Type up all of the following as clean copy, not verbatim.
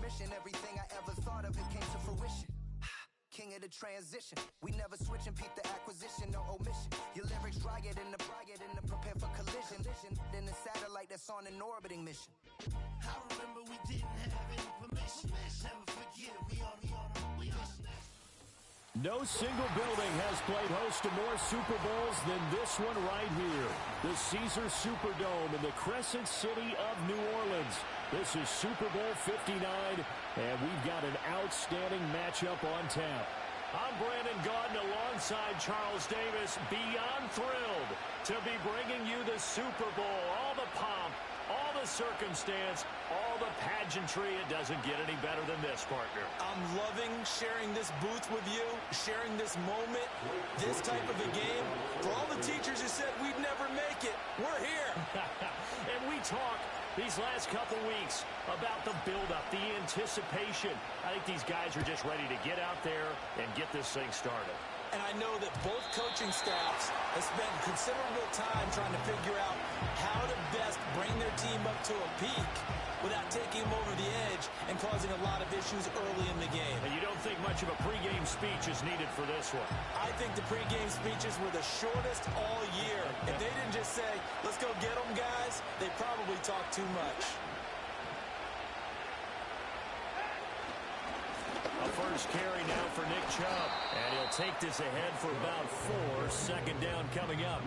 mission. Everything I ever thought of, it came to fruition. King of the transition. We never switch and peep the acquisition, no omission. Your lyrics dry it in the prepare for collision. Then the satellite that's on an orbiting mission. I remember we didn't have any permission. Never forget, we on mission. No single building has played host to more Super Bowls than this one right here. The Caesars Superdome in the Crescent City of New Orleans. This is Super Bowl 59, and we've got an outstanding matchup on tap. I'm Brandon Gaudin alongside Charles Davis, beyond thrilled to be bringing you the Super Bowl. All the pomp, all the circumstance, all the pageantry. It doesn't get any better than this, partner. I'm loving sharing this booth with you, sharing this moment, this type of a game. For all the teachers who said we'd never make it, we're here. And we talk these last couple weeks about the buildup, the anticipation. I think these guys are just ready to get out there and get this thing started. And I know that both coaching staffs have spent considerable time trying to figure out how to best bring their team up to a peak without taking them over the edge and causing a lot of issues early in the game. And you don't think much of a pregame speech is needed for this one? I think the pregame speeches were the shortest all year. If they didn't just say, let's go get them, guys, they probably talked too much. A first carry now for Nick Chubb. And he'll take this ahead for about 4. Second down coming up.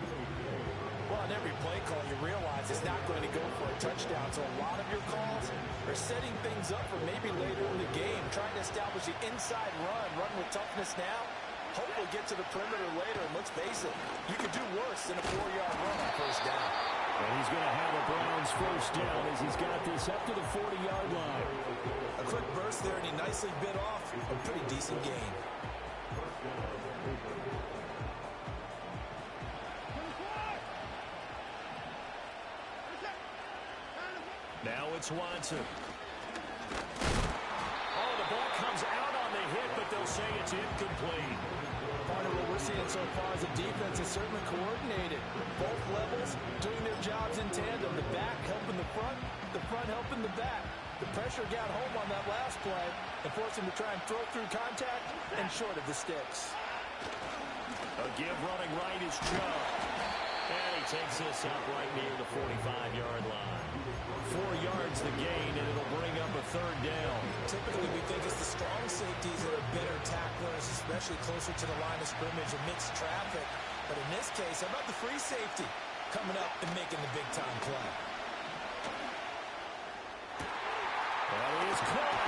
Well, on every play call, you realize it's not going to go for a touchdown. So a lot of your calls are setting things up for maybe later in the game, trying to establish the inside run with toughness now. Hopefully get to the perimeter later. And let's face it, you could do worse than a 4-yard run on first down. And he's going to have a Browns first down as he's got this up to the 40-yard line. A quick burst there, and he nicely bit off a pretty decent gain. Now it's Watson. Oh, the ball comes out on the hit, but they'll say it's incomplete. Part of what we're seeing so far is the defense is certainly coordinated. Both levels doing their jobs in tandem. The back helping the front helping the back. The pressure got home on that last play and forced him to try and throw through contact and short of the sticks. A give running right is Chubb. And he takes this up right near the 45-yard line. 4 yards the gain, and it'll bring up a third down. Typically, we think it's the strong safeties that are better tacklers, especially closer to the line of scrimmage amidst traffic. But in this case, how about the free safety coming up and making the big-time play? That is caught.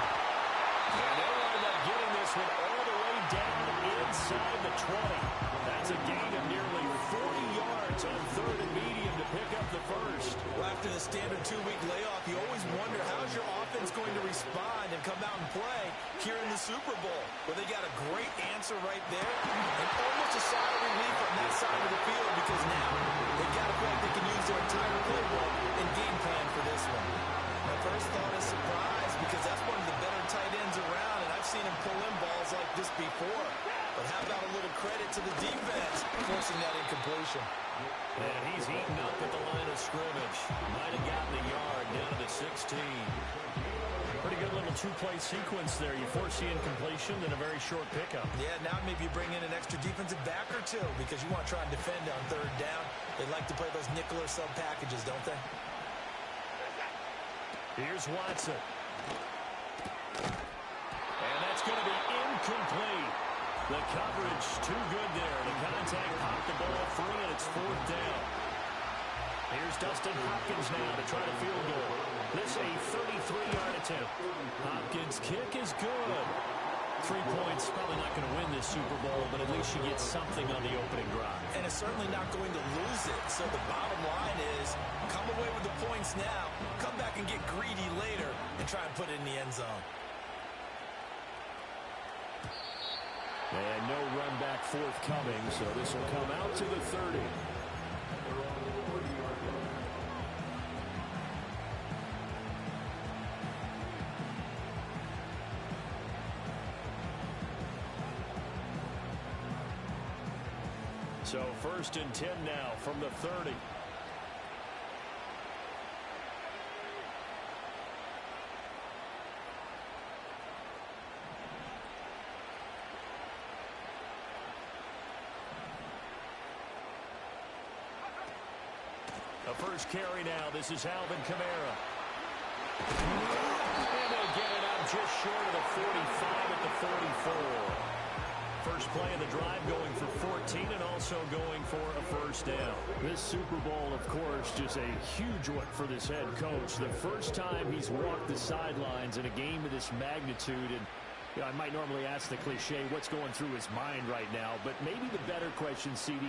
And they'll wind up getting this one all the way down inside the 20. That's a gain of nearly 40 yards on third and medium to pick up the first. Well, after the standard 2-week layoff, you always wonder how's your offense going to respond and come out and play here in the Super Bowl. Well, they got a great answer right there and almost a sigh of relief on that side of the field because now they've got to feel like they can use their entire playbook and game plan for this one. My first thought is surprise because that's one of the better tight ends around, and I've seen him pull in balls like this before. But how about a little credit to the defense forcing that incompletion? And he's eaten up at the line of scrimmage. Might have gotten a yard down to the 16. Pretty good little two-play sequence there. You force the incompletion, then a very short pickup. Yeah, now maybe you bring in an extra defensive back or two because you want to try and defend on third down. They like to play those nickel or sub packages, don't they? Here's Watson. And that's going to be incomplete. The coverage too good there. The contact popped the ball free, and it's fourth down. Here's Dustin Hopkins now to try to field goal. This a 33-yard attempt. Hopkins' kick is good. 3 points, probably not going to win this Super Bowl, but at least you get something on the opening drive. And it's certainly not going to lose it. So the bottom line is, come away with the points now, come back and get greedy later, and try and put it in the end zone. And no run back forthcoming, so this will come out to the 30. So first and 10 now from the 30. first carry now. This is Alvin Kamara. And they'll get it out just short of the 45 at the 44. First play of the drive going for 14 and also going for a first down. This Super Bowl, of course, just a huge one for this head coach. The first time he's walked the sidelines in a game of this magnitude. And you know, I might normally ask the cliche, what's going through his mind right now? But maybe the better question, CD,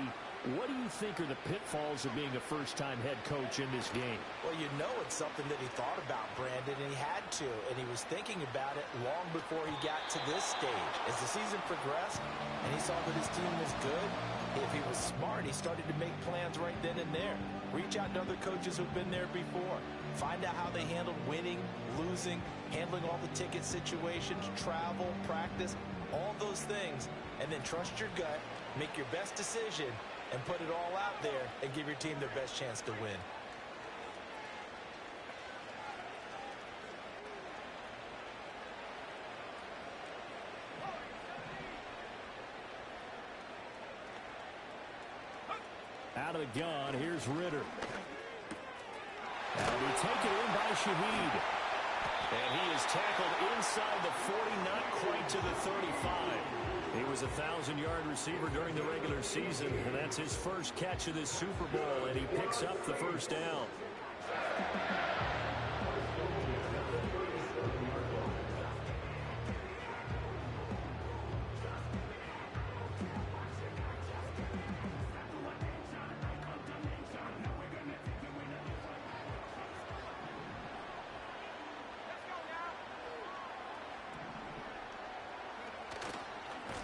what do you think are the pitfalls of being a first-time head coach in this game? Well, you know it's something that he thought about, Brandon, and he had to. And he was thinking about it long before he got to this stage. As the season progressed and he saw that his team was good, if he was smart, he started to make plans right then and there. Reach out to other coaches who've been there before. Find out how they handled winning, losing, handling all the ticket situations, travel, practice, all those things. And then trust your gut, make your best decision, and put it all out there and give your team their best chance to win. Out of the gun, here's Ritter. And we take it in by Shaheed. And he is tackled inside the 40, not quite to the 35. He was a 1,000-yard receiver during the regular season, and that's his first catch of this Super Bowl, and he picks up the first down.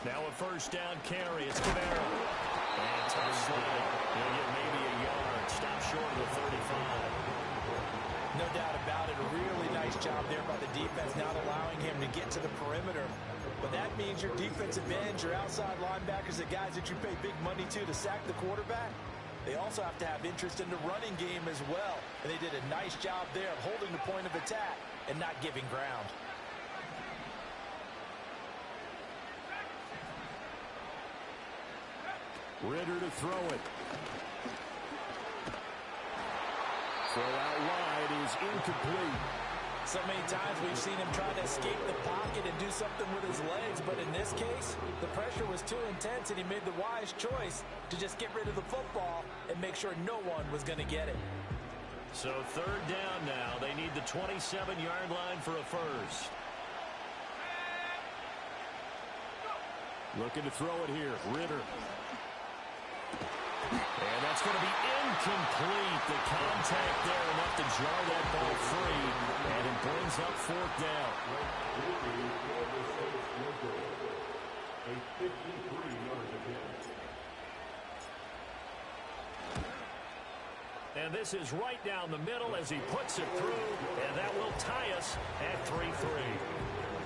Now a first down carry. It's Kamara. And tough slide. He'll get maybe a yard. Stop short of the 35. No doubt about it. A really nice job there by the defense, not allowing him to get to the perimeter. But that means your defensive ends, your outside linebackers, the guys that you pay big money to sack the quarterback, they also have to have interest in the running game as well. And they did a nice job there of holding the point of attack and not giving ground. Ritter to throw it. Throw out wide is incomplete. So many times we've seen him try to escape the pocket and do something with his legs, but in this case, the pressure was too intense and he made the wise choice to just get rid of the football and make sure no one was going to get it. So third down now. They need the 27-yard line for a first. Looking to throw it here. Ritter. And that's going to be incomplete. The contact there enough to jar that ball free. And it brings up fourth down. And this is right down the middle as he puts it through. And that will tie us at 3-3.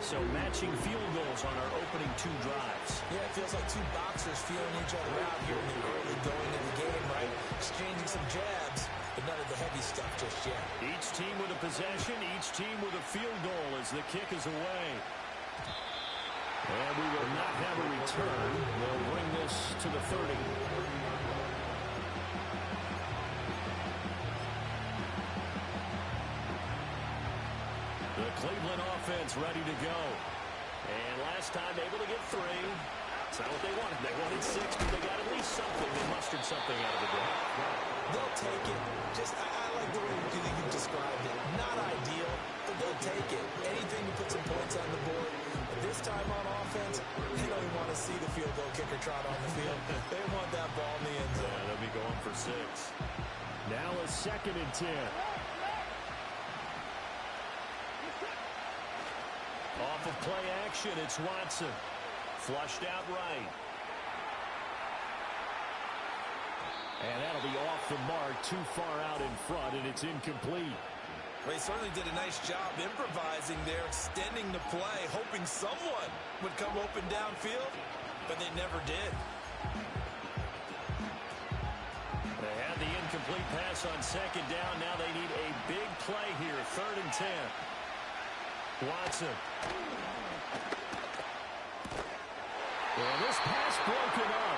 So matching field goals on our opening two drives. Yeah, it feels like two boxers feeling each other out here in the early going of the game, right? Exchanging some jabs, but none of the heavy stuff just yet. Each team with a possession, each team with a field goal as the kick is away. And we will not have a return. They'll bring this to the 30. The Cleveland offense ready to go. And last time able to get 3. It's not what they wanted. They wanted 6, but they got at least something. They mustered something out of the day. They'll take it. Just, I like the way you described it. Not ideal, but they'll take it. Anything to put some points on the board. But this time on offense, they don't even want to see the field goal kicker trot on the field. They want that ball in the end zone. Yeah, they'll be going for 6. Now a 2nd and 10. Off of play action, it's Watson. Flushed out right. And that'll be off the mark, too far out in front, and it's incomplete. Well, he certainly did a nice job improvising there, extending the play, hoping someone would come open downfield, but they never did. They had the incomplete pass on 2nd down. Now they need a big play here, 3rd and 10. Watson. And this pass broken up.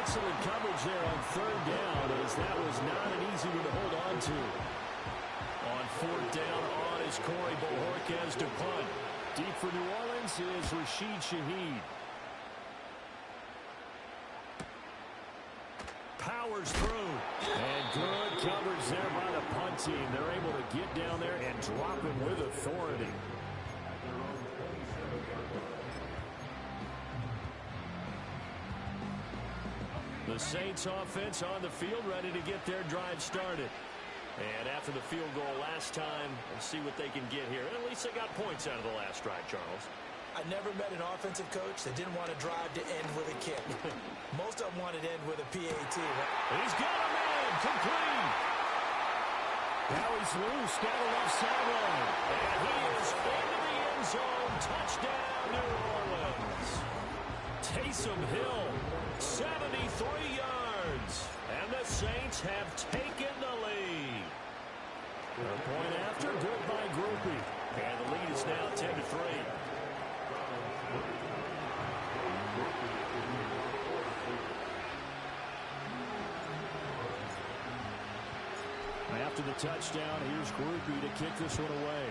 Excellent coverage there on third down, as that was not an easy one to hold on to. On fourth down on is Corey Bojorquez to punt. Deep for New Orleans is Rashid Shaheed. Powers through. And good coverage there by the punt team. They're able to get down there and drop him with authority. The Saints offense on the field, ready to get their drive started. And after the field goal last time, let's see what they can get here. At least they got points out of the last drive, Charles. I never met an offensive coach that didn't want to drive to end with a kick. Most of them wanted to end with a PAT. He's got a man, complete. Now he's loose, down the left sideline. And he is into the end zone. Touchdown, New Orleans. Taysom Hill, 73 yards. And the Saints have taken the lead. A point after, good by Groupie. And the lead is now 10-3. After the touchdown, here's Groupie to kick this one away.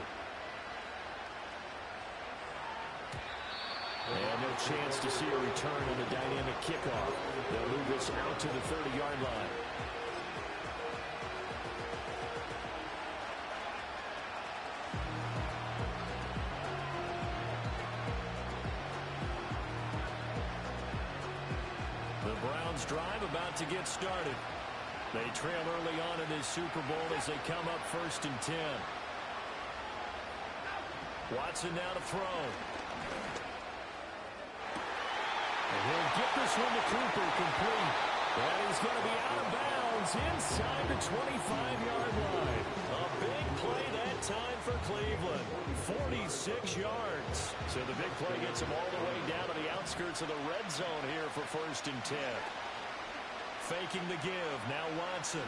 And no chance to see a return on the dynamic kickoff. They'll move this out to the 30-yard line. The Browns drive about to get started. They trail early on in this Super Bowl as they come up 1st and 10. Watson now to throw. And he'll get this one to Cooper, complete. And he's going to be out of bounds inside the 25-yard line. A big play that time for Cleveland. 46 yards. So the big play gets him all the way down to the outskirts of the red zone here for 1st and 10. Faking the give. Now Watson.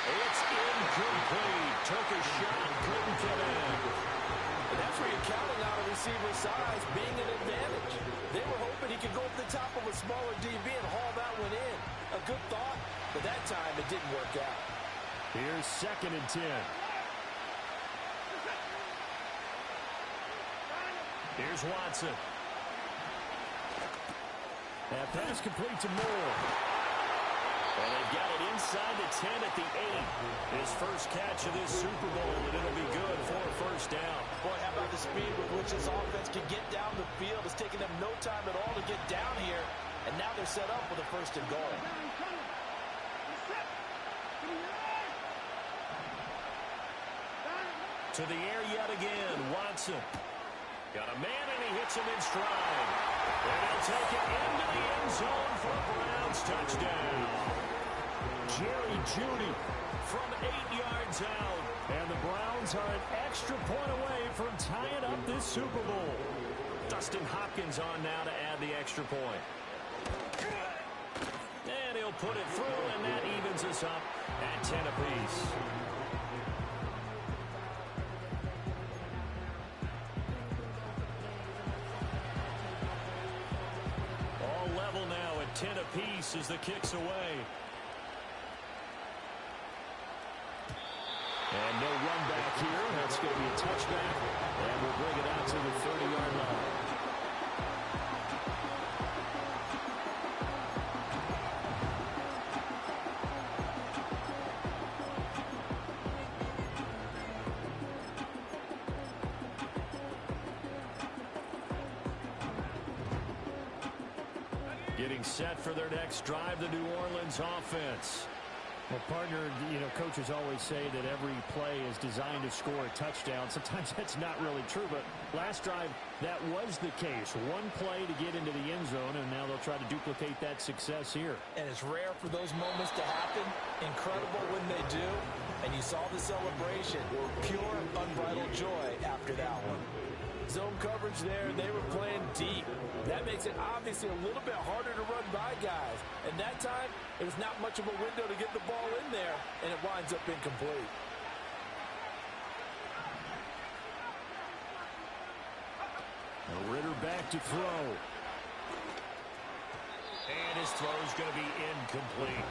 It's incomplete. Took a shot. Couldn't get in. And that's where you're counting on a receiver's size being an advantage. They were hoping he could go up the top of a smaller DB and haul that one in. A good thought, but that time it didn't work out. Here's 2nd and 10. Here's Watson. That pass complete to Moore. And they've got it inside the 10 at the 8. His first catch of this Super Bowl, and it'll be good for a 1st down. Boy, how about the speed with which this offense can get down the field? It's taking them no time at all to get down here. And now they're set up with a 1st and goal. To the air yet again, Watson. Got a man, and he hits him in stride. And he'll take it into the end zone for a Browns touchdown. Jerry Jeudy from 8 yards out. And the Browns are an extra point away from tying up this Super Bowl. Dustin Hopkins on now to add the extra point. And he'll put it through, and that evens us up at 10 apiece. All level now at 10 apiece as the kick's away. And no run back here. That's going to be a touchback. And we'll bring it out to the 30-yard line. Getting set for their next drive, the New Orleans offense. Well, partner, coaches always say that every play is designed to score a touchdown. Sometimes that's not really true, but last drive, that was the case. One play to get into the end zone, and now they'll try to duplicate that success here. And it's rare for those moments to happen. Incredible when they do. And you saw the celebration. Pure, unbridled joy after that one. Zone coverage there, they were playing deep. That makes it obviously a little bit harder to run by guys. And that time, it was not much of a window to get the ball in there, and it winds up incomplete. Ritter back to throw. And his throw is going to be incomplete.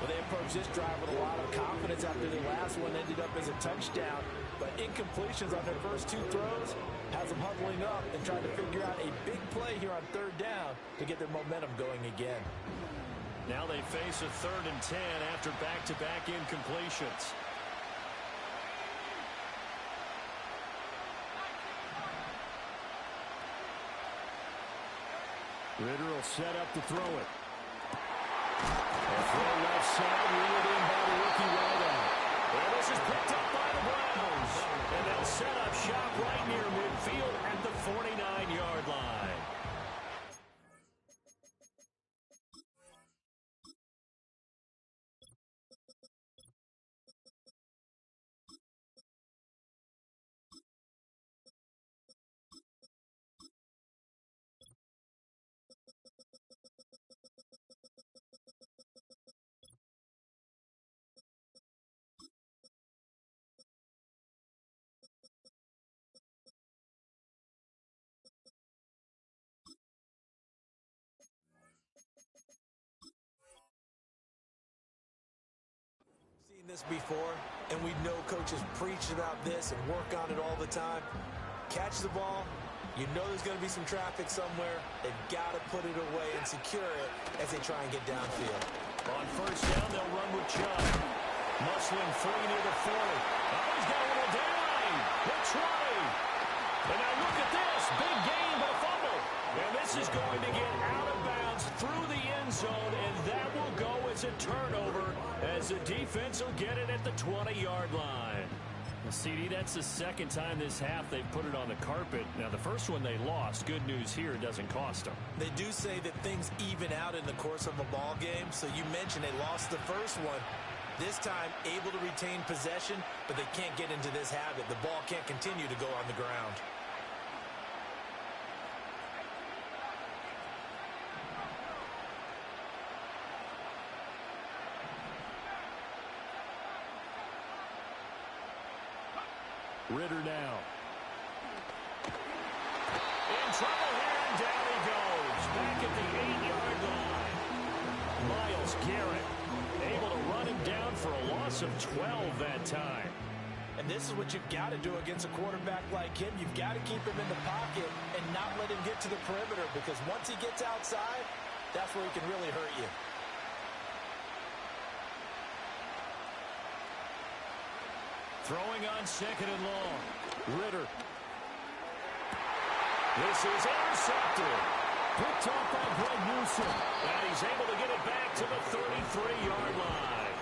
Well, they approached this drive with a lot of confidence after the last one ended up as a touchdown. But incompletions on their first two throws has them huddling up and trying to figure out a big play here on third down to get their momentum going again. Now they face a 3rd and 10 after back-to-back incompletions. Ritter will set up to throw it. A throw left side, reeled in by the rookie wideout. And this is picked up by the Browns. And they'll set up shop right near midfield at the 49-yard line. This before, and we know coaches preach about this and work on it all the time. Catch the ball, you know there's going to be some traffic somewhere. They've got to put it away and secure it as they try and get downfield. On first down, they'll run with Chubb. Muscling free near the 40. Oh, he's got a little down. The 20. And now look at this. Big gain, but a fumble. And this is going to get out of bounds through the end zone, and that will go as a turnover as the defense will get it at the 20-yard line. Well, CD, that's the second time this half they've put it on the carpet. Now, the first one they lost. Good news here, it doesn't cost them. They do say that things even out in the course of a ball game. So you mentioned they lost the first one. This time, able to retain possession, but they can't get into this habit. The ball can't continue to go on the ground. Ritter now. In trouble here, and down he goes. Back at the 8-yard line. Myles Garrett able to run him down for a loss of 12 that time. And this is what you've got to do against a quarterback like him. You've got to keep him in the pocket and not let him get to the perimeter, because once he gets outside, that's where he can really hurt you. Throwing on 2nd and long. Ritter. This is intercepted. Picked off by Greg Newsome. And he's able to get it back to the 33-yard line.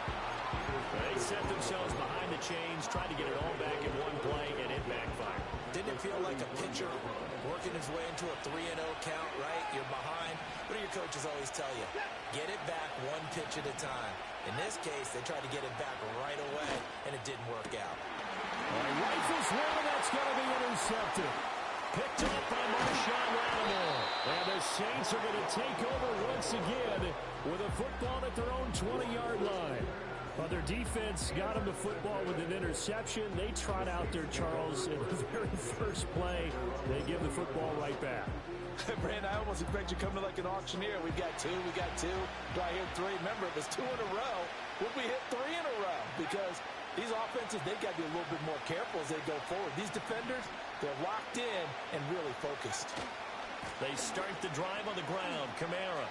They set themselves behind the chains, tried to get it all back in one play, and it backfired. Didn't it feel like a pitcher working his way into a 3-0 count, right? You're behind. What do your coaches always tell you? Get it back one pitch at a time. In this case, they tried to get it back right away, and it didn't work out. Rifles one, and that's going to be intercepted. Picked up by Marshawn Lattimore. And the Saints are going to take over once again with a football at their own 20-yard line. Well, their defense got them the football with an interception. They trot out there, Charles, in the very first play. They give the football right back. Brand, I almost expect you to come to like an auctioneer. We got two. Do I hear three? Remember, if it's 2 in a row, we'll be hit 3 in a row, because these offenses, they've got to be a little bit more careful as they go forward. These defenders, they're locked in and really focused. They start the drive on the ground. Kamara.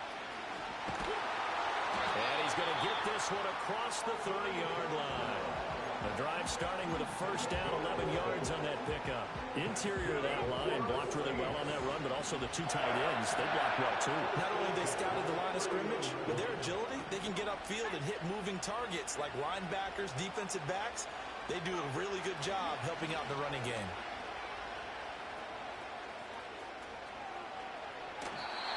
And he's going to get this one across the 30-yard line. The drive starting with a first down, 11 yards on that pickup. Interior of that line blocked really well on that run, but also the 2 tight ends, they blocked well too. Not only they scouted the line of scrimmage, with their agility, they can get upfield and hit moving targets like linebackers, defensive backs. They do a really good job helping out in the running game.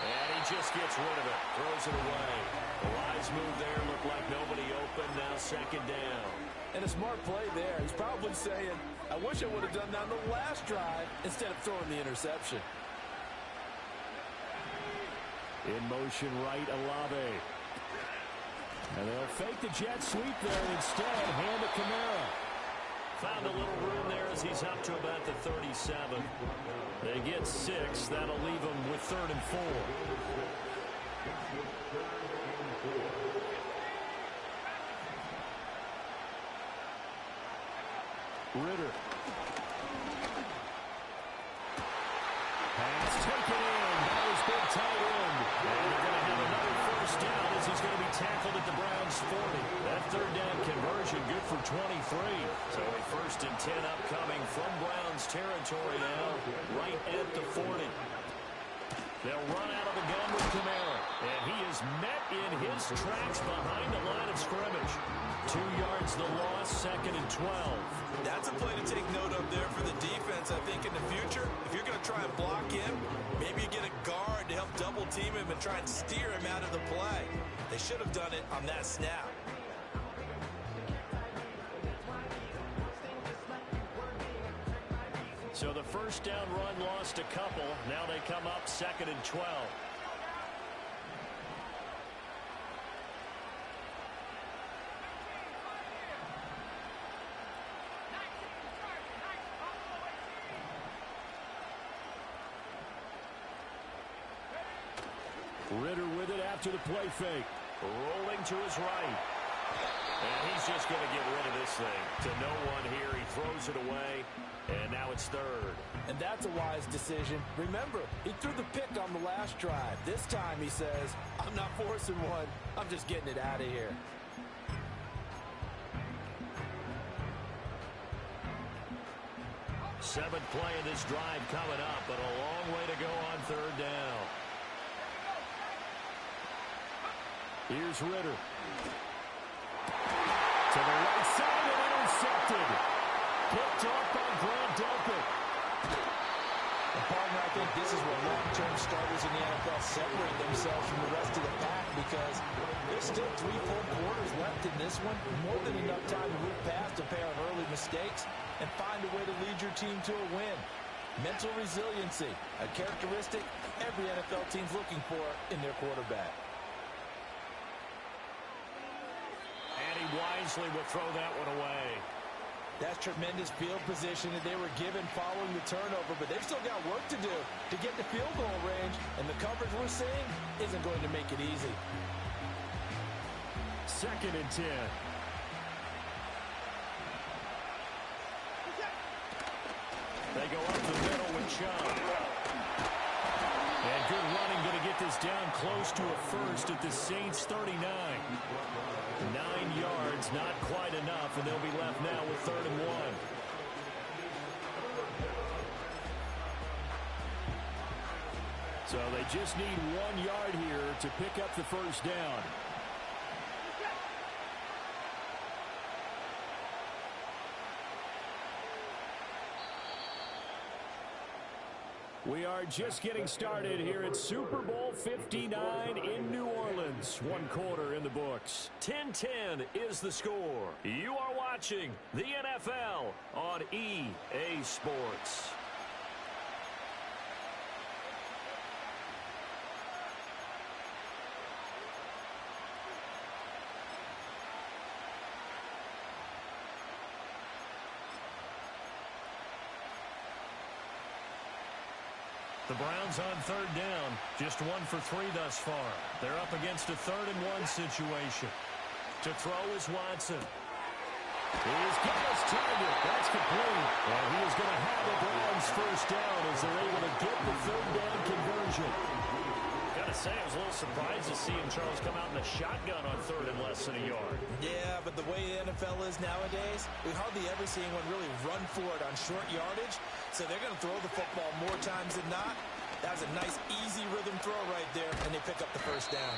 And he just gets rid of it, throws it away. The wise move there, looked like nobody open, now 2nd down. And a smart play there. He's probably saying, I wish I would have done that on the last drive instead of throwing the interception. In motion right, Olave. And they'll fake the jet sweep there and instead hand to Kamara. Found a little room there as he's up to about the 37. They get 6. That'll leave them with 3rd and 4. Ritter. Pass taken in. That was big tight end. And they're going to have another first down as he's going to be tackled at the Browns' 40. That third down conversion good for 23. So a 1st and 10 upcoming from Browns territory now, right at the 40. They'll run out of the gun with Kamara. And he is met in his tracks behind the line of scrimmage. 2 yards the loss, 2nd and 12. That's a play to take note of there for the defense, I think, in the future. If you're going to try and block him, maybe you get a guard to help double team him and try and steer him out of the play. They should have done it on that snap. So the first down run lost a couple. Now they come up 2nd and 12. Ritter with it after the play fake. Rolling to his right. And he's just going to get rid of this thing. To no one here. He throws it away. And now it's 3rd. And that's a wise decision. Remember, he threw the pick on the last drive. This time he says, I'm not forcing one. I'm just getting it out of here. Seventh play of this drive coming up, but a long way to go on 3rd down. Here's Ritter. To the right side and intercepted. Picked off by Grant Delpit. And partner, I think this is where long-term starters in the NFL separate themselves from the rest of the pack because there's still 3 full quarters left in this one. More than enough time to move past a pair of early mistakes and find a way to lead your team to a win. Mental resiliency, a characteristic every NFL team's looking for in their quarterback. And he wisely will throw that one away. That's tremendous field position that they were given following the turnover, but they've still got work to do to get to field goal range, and the coverage we're seeing isn't going to make it easy. 2nd and 10. They go up the middle with Chubb. And good running, going to get this down close to a first at the Saints' 39. 9 yards, not quite enough, and they'll be left now with 3rd and 1. So they just need 1 yard here to pick up the first down. We are just getting started here at Super Bowl 59 in New Orleans. 1 quarter in the books. 10-10 is the score. You are watching the NFL on EA Sports. The Browns on 3rd down, just 1 for 3 thus far. They're up against a 3rd and 1 situation. To throw is Watson. He's got his target. That's complete. And he is going to have the Browns first down as they're able to get the 3rd down conversion. Gotta say, I was a little surprised to see Charles come out in the shotgun on 3rd and less than a yard. Yeah, but the way the NFL is nowadays, we hardly ever see anyone really run for it on short yardage. So they're going to throw the football more times than not. That was a nice, easy rhythm throw right there, and they pick up the first down.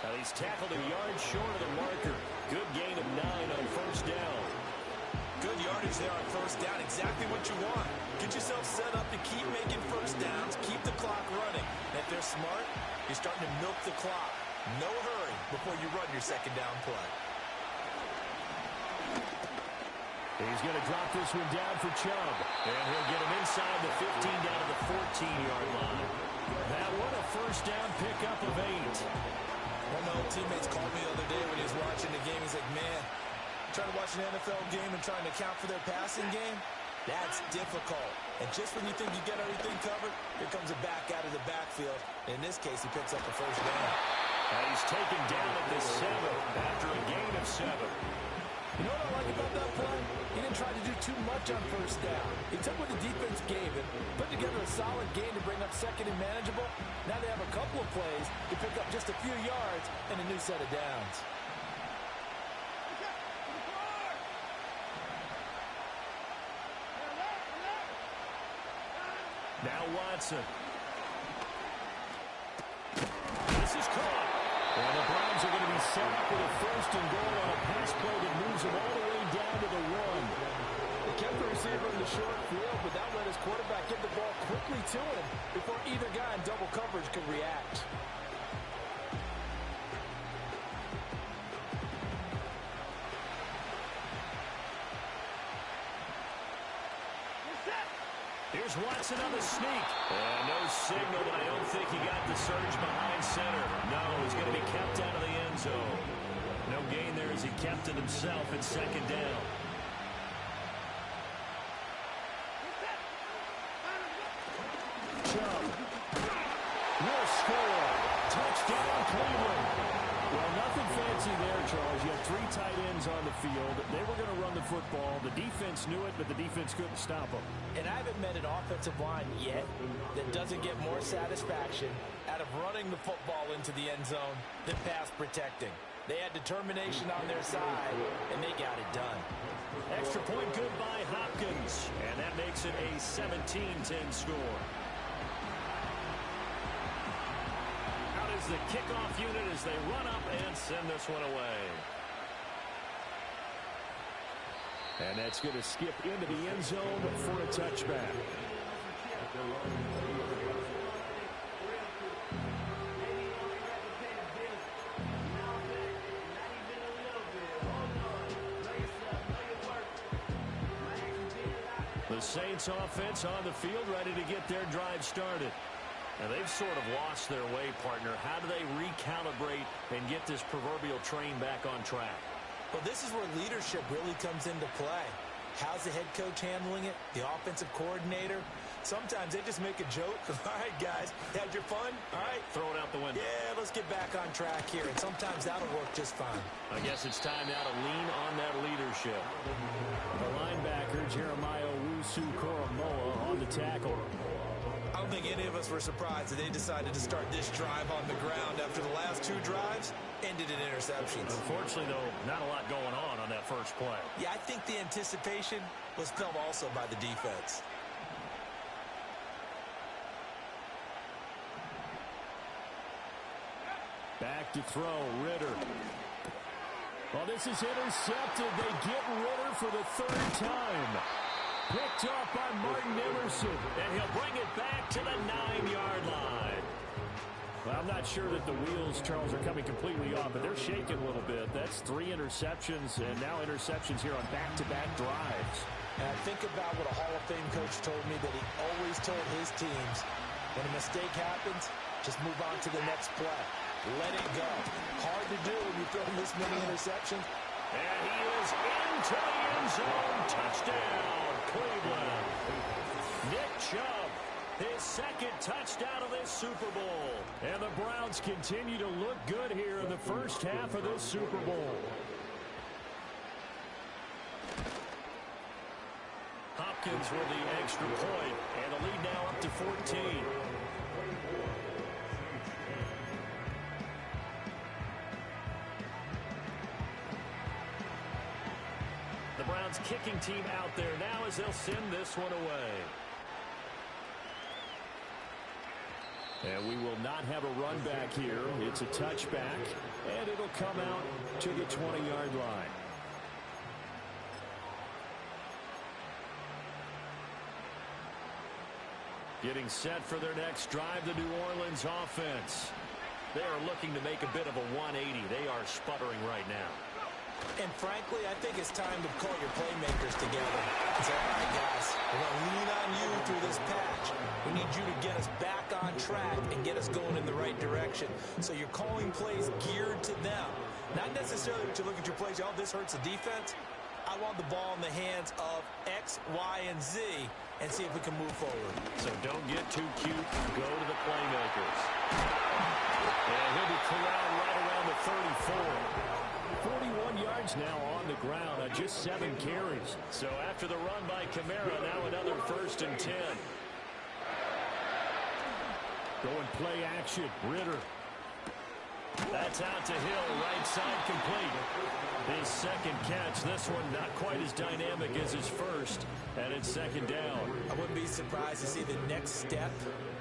Now he's tackled a yard short of the marker. Good gain of 9 on 1st down. Good yardage there on 1st down. Exactly what you want. Get yourself set up to keep making first downs, keep the clock running. And if they're smart, you're starting to milk the clock. No hurry before you run your 2nd down play. He's going to drop this one down for Chubb. And he'll get him inside the 15 down to the 14-yard line. That one a first down pickup of 8. One of my old teammates called me the other day when he was watching the game. He's like, man, trying to watch an NFL game and trying to account for their passing game, That's difficult. And just when you think you get everything covered, here comes a back out of the backfield. In this case, he picks up a first down. And he's taken down at the 7 after a gain of 7. You know what I like about that play? He didn't try to do too much on first down. He took what the defense gave him, put together a solid game to bring up second and manageable. Now they have a couple of plays to pick up just a few yards and a new set of downs. Now Watson. This is caught. And the Browns are going to be set up with a first and goal on a pass play that moves them all the way down to the 1. They kept the receiver in the short field, but that let his quarterback get the ball quickly to him before either guy in double coverage could react. Here's Watson on the sneak. And no signal, but I don't think he got the surge behind center. No, he's going to be kept out of the end zone. No gain there as he kept it himself at second down. Chubb will score. Touchdown, Cleveland. Well, nothing fancy there, Charles. You have 3 tight ends on the field. They were going to run the football. The defense knew it, but the defense couldn't stop them. And I haven't met an offensive line yet that doesn't get more satisfaction out of running the football into the end zone than pass protecting. They had determination on their side, and they got it done. Extra point good by Hopkins, and that makes it a 17-10 score. Out is the kickoff unit as they run up and send this one away. And that's going to skip into the end zone for a touchback. The Saints offense on the field ready to get their drive started. And they've sort of lost their way, partner. How do they recalibrate and get this proverbial train back on track? Well, this is where leadership really comes into play. How's the head coach handling it? The offensive coordinator? Sometimes they just make a joke. All right, guys, had your fun? All right. Throw it out the window. Yeah, let's get back on track here. And sometimes that'll work just fine. I guess it's time now to lean on that leadership. The linebacker, Jeremiah Owusu-Koramoah, on the tackle. I don't think any of us were surprised that they decided to start this drive on the ground after the last 2 drives ended in interceptions. Unfortunately, though, not a lot going on that first play. Yeah, I think the anticipation was felt also by the defense. Back to throw, Ritter. Well, this is intercepted. They get Ritter for the 3rd time. Picked off by Martin Emerson, and he'll bring it back to the 9-yard line. Well, I'm not sure that the wheels, Charles, are coming completely off, but they're shaking a little bit. That's 3 interceptions, and now interceptions here on back-to-back drives. And I think about what a Hall of Fame coach told me that he always told his teams, when a mistake happens, just move on to the next play. Let it go. Hard to do when you throw this many interceptions. And he is into the end zone. Touchdown, Cleveland. Nick Chubb, his 2nd touchdown of this Super Bowl. And the Browns continue to look good here in the first half of this Super Bowl. Hopkins with the extra point, and the lead now up to 14. The Browns kicking team out there now as they'll send this one away. And we will not have a run back here. It's a touchback, and it'll come out to the 20-yard line. Getting set for their next drive, the New Orleans offense. They are looking to make a bit of a 180. They are sputtering right now. And frankly, I think it's time to call your playmakers together and say, all right, guys, we're going to lean on you through this patch. We need you to get us back on track and get us going in the right direction. So you're calling plays geared to them. Not necessarily that you look at your plays, oh, this hurts the defense. I want the ball in the hands of X, Y, and Z and see if we can move forward. So don't get too cute. Go to the playmakers. And he'll be corralled right around the 34. 41 yards now on the ground on just 7 carries. So after the run by Kamara, now another 1st and 10. Going play action. Ritter. That's out to Hill, right side complete. His second catch, this one not quite as dynamic as his first, and it's 2nd down. I wouldn't be surprised to see the next step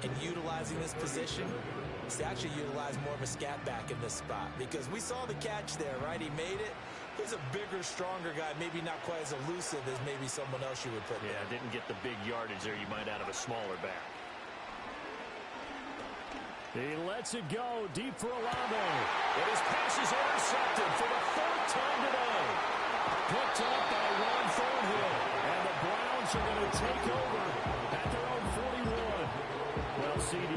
in utilizing this position is to actually utilize more of a scat back in this spot, because we saw the catch there, right? He made it. He's a bigger, stronger guy, maybe not quite as elusive as maybe someone else you would put there. Yeah, didn't get the big yardage there you might out of a smaller back. He lets it go deep for Olave. And his pass is intercepted for the 4th time today. Picked up by Ron Thornhill. And the Browns are going to take over at their own 41. Well, CD,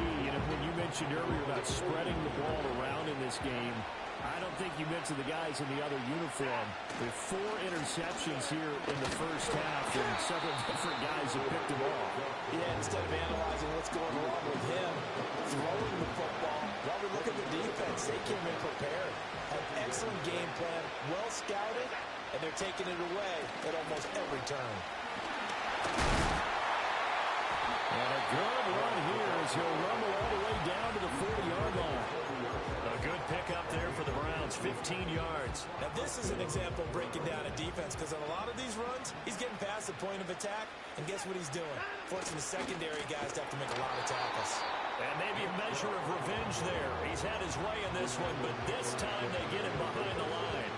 when you mentioned earlier about spreading the ball around in this game, I don't think you mentioned the guys in the other uniform. There are 4 interceptions here in the first half, and several different guys have picked them off. Yeah, instead of analyzing what's going wrong with him, throwing the football, while we look at the defense, they came in prepared. An excellent game plan, well scouted, and they're taking it away at almost every turn. And a good run here as he'll rumble all the way down to the 40-yard line. A good pickup there for the Browns, 15 yards. Now, this is an example of breaking down a defense, because on a lot of these runs, he's getting past the point of attack, and guess what he's doing? Forcing the secondary guys to have to make a lot of tackles. And maybe a measure of revenge there. He's had his way in this one, but this time they get him behind the line.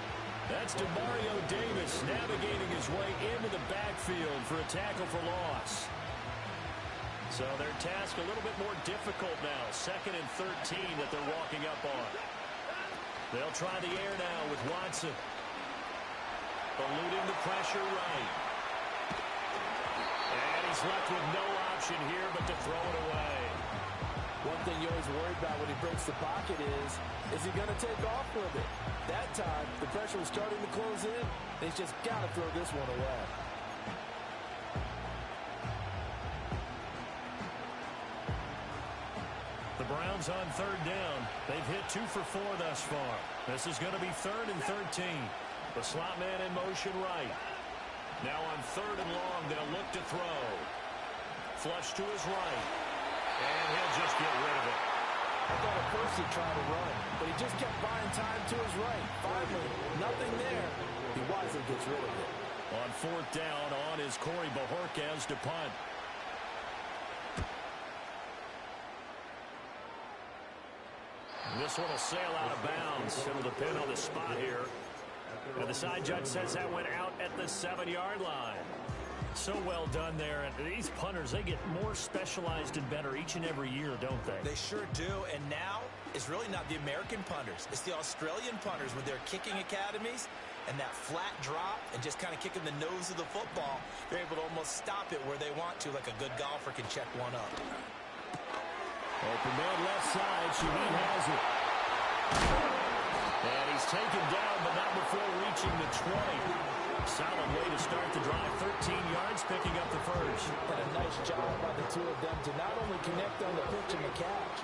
That's Demario Davis navigating his way into the backfield for a tackle for loss. So their task a little bit more difficult now. 2nd and 13 that they're walking up on. They'll try the air now with Watson. Eluding the pressure right. And he's left with no option here but to throw it away. One thing you always worry about when he breaks the pocket is he going to take off with it? That time, the pressure was starting to close in. He's just got to throw this one away. The Browns on 3rd down. They've hit 2 for 4 thus far. This is going to be 3rd and 13. The slot man in motion right. Now on 3rd and long, they'll look to throw. Flush to his right. And he'll just get rid of it. I thought at first he'd try to run, but he just kept buying time to his right. Finally, nothing there. He wisely gets rid of it. On 4th down, on is Corey Bajorquez to punt. This one will sail out of bounds. It'll depend on the spot here. And the side judge says that went out at the 7-yard line. So well done there. And these punters, they get more specialized and better each and every year, don't they? They sure do. And now it's really not the American punters. It's the Australian punters with their kicking academies and that flat drop and just kind of kicking the nose of the football. They're able to almost stop it where they want to, like a good golfer can check one up. Open man left side. Shaheen has it. And he's taken down, but not before reaching the 20. Solid way to start the drive. 13 yards, picking up the first. And a nice job by the two of them to not only connect on the pitch and the catch,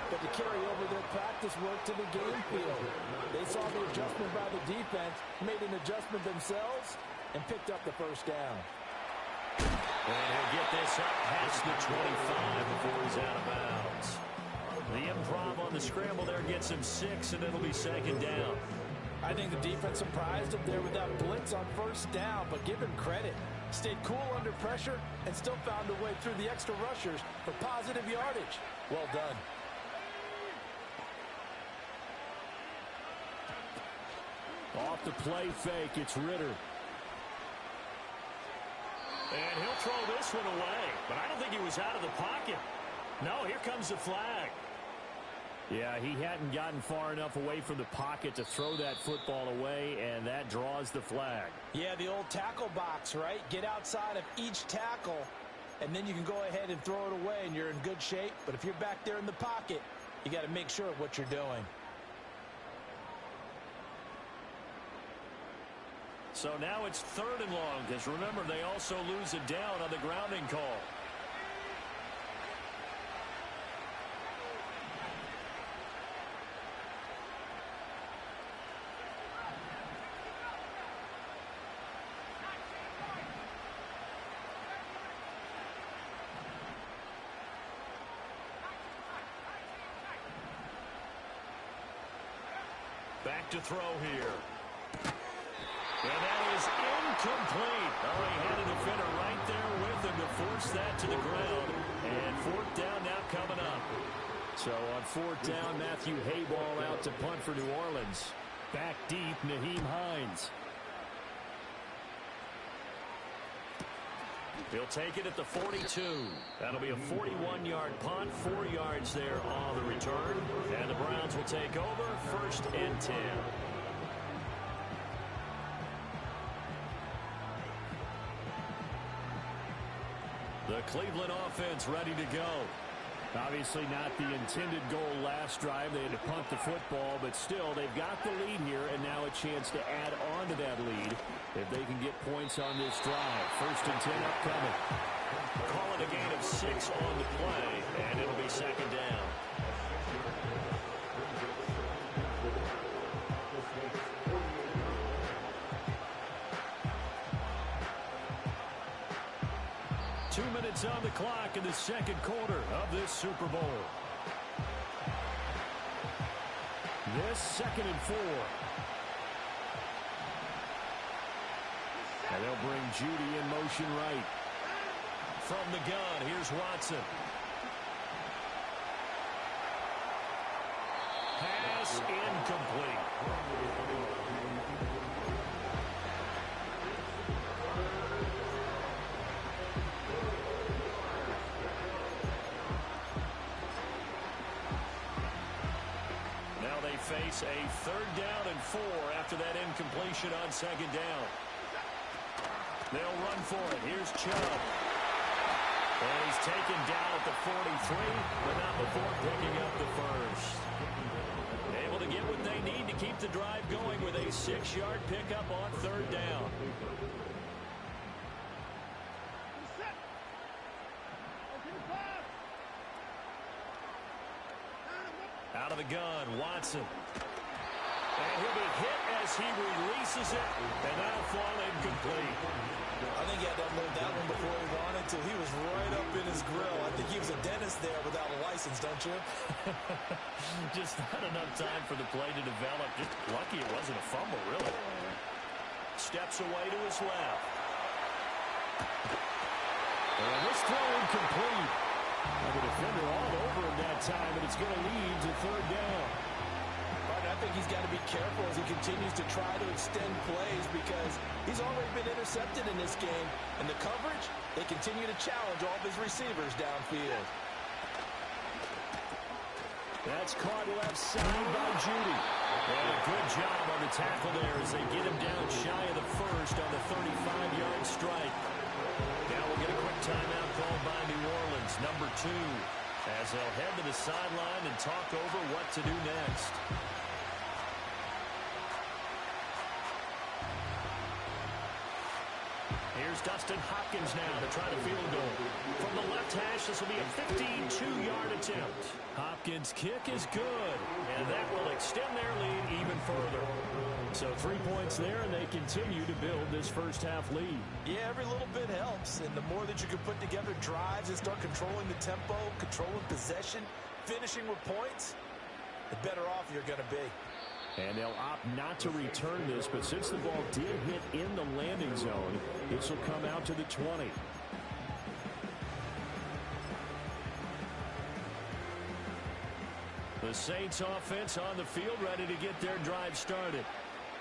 but to carry over their practice work to the game field. They saw the adjustment by the defense, made an adjustment themselves, and picked up the first down. And he'll get this up past the 25 before he's out of bounds. The improv on the scramble there gets him 6, and it'll be 2nd down. I think the defense surprised him there with that blitz on 1st down, but give him credit. Stayed cool under pressure and still found a way through the extra rushers for positive yardage. Well done. Off the play fake, it's Ritter. And he'll throw this one away, but I don't think he was out of the pocket. No, here comes the flag. Yeah, he hadn't gotten far enough away from the pocket to throw that football away, and that draws the flag. Yeah, the old tackle box, right? Get outside of each tackle, and then you can go ahead and throw it away, and you're in good shape. But if you're back there in the pocket, you got to make sure of what you're doing. So now it's 3rd and long, because remember, they also lose it down on the grounding call. Back to throw here. And that is incomplete. Oh, he had a defender right there with him to force that to the ground. And 4th down now coming up. So on 4th down, Matthew Hayball out to punt for New Orleans. Back deep, Naheem Hines. He'll take it at the 42. That'll be a 41-yard punt, 4 yards there on the return. And the Browns will take over, 1st and 10. The Cleveland offense ready to go. Obviously not the intended goal last drive. They had to punt the football, but still, they've got the lead here, and now a chance to add on to that lead if they can get points on this drive. 1st and 10 upcoming. Call it a gain of 6 on the play, and it'll be 2nd down. On the clock in the 2nd quarter of this Super Bowl. This 2nd and 4. And they'll bring Judy in motion right. From the gun, here's Watson. Pass incomplete. Face a 3rd down and 4 after that incompletion on 2nd down. They'll run for it. Here's Chubb. And he's taken down at the 43, but not before picking up the 1st. Able to get what they need to keep the drive going with a 6-yard pickup on 3rd down. Out of the gun, Watson. And he'll be hit as he releases it, and that'll fall incomplete. I think he had to unload that one before he wanted to. He was right up in his grill. I think he was a dentist there without a license, don't you? Just not enough time for the play to develop. Just lucky it wasn't a fumble, really. Steps away to his left. And this throw incomplete. The defender all over him that time, and it's going to lead to 3rd down. I think he's got to be careful as he continues to try to extend plays because he's already been intercepted in this game. And the coverage, they continue to challenge all of his receivers downfield. That's caught left side by Judy. And a good job on the tackle there as they get him down shy of the 1st on the 35-yard strike. Now we'll get a quick timeout called by New Orleans, number 2, as they'll head to the sideline and talk over what to do next. Here's Dustin Hopkins now to try to field goal. From the left hash, this will be a 52-yard attempt. Hopkins' kick is good, and that will extend their lead even further. So 3 points there, and they continue to build this first-half lead. Yeah, every little bit helps, and the more that you can put together drives and start controlling the tempo, controlling possession, finishing with points, the better off you're going to be. And they'll opt not to return this, but since the ball did hit in the landing zone, this will come out to the 20. The Saints offense on the field ready to get their drive started.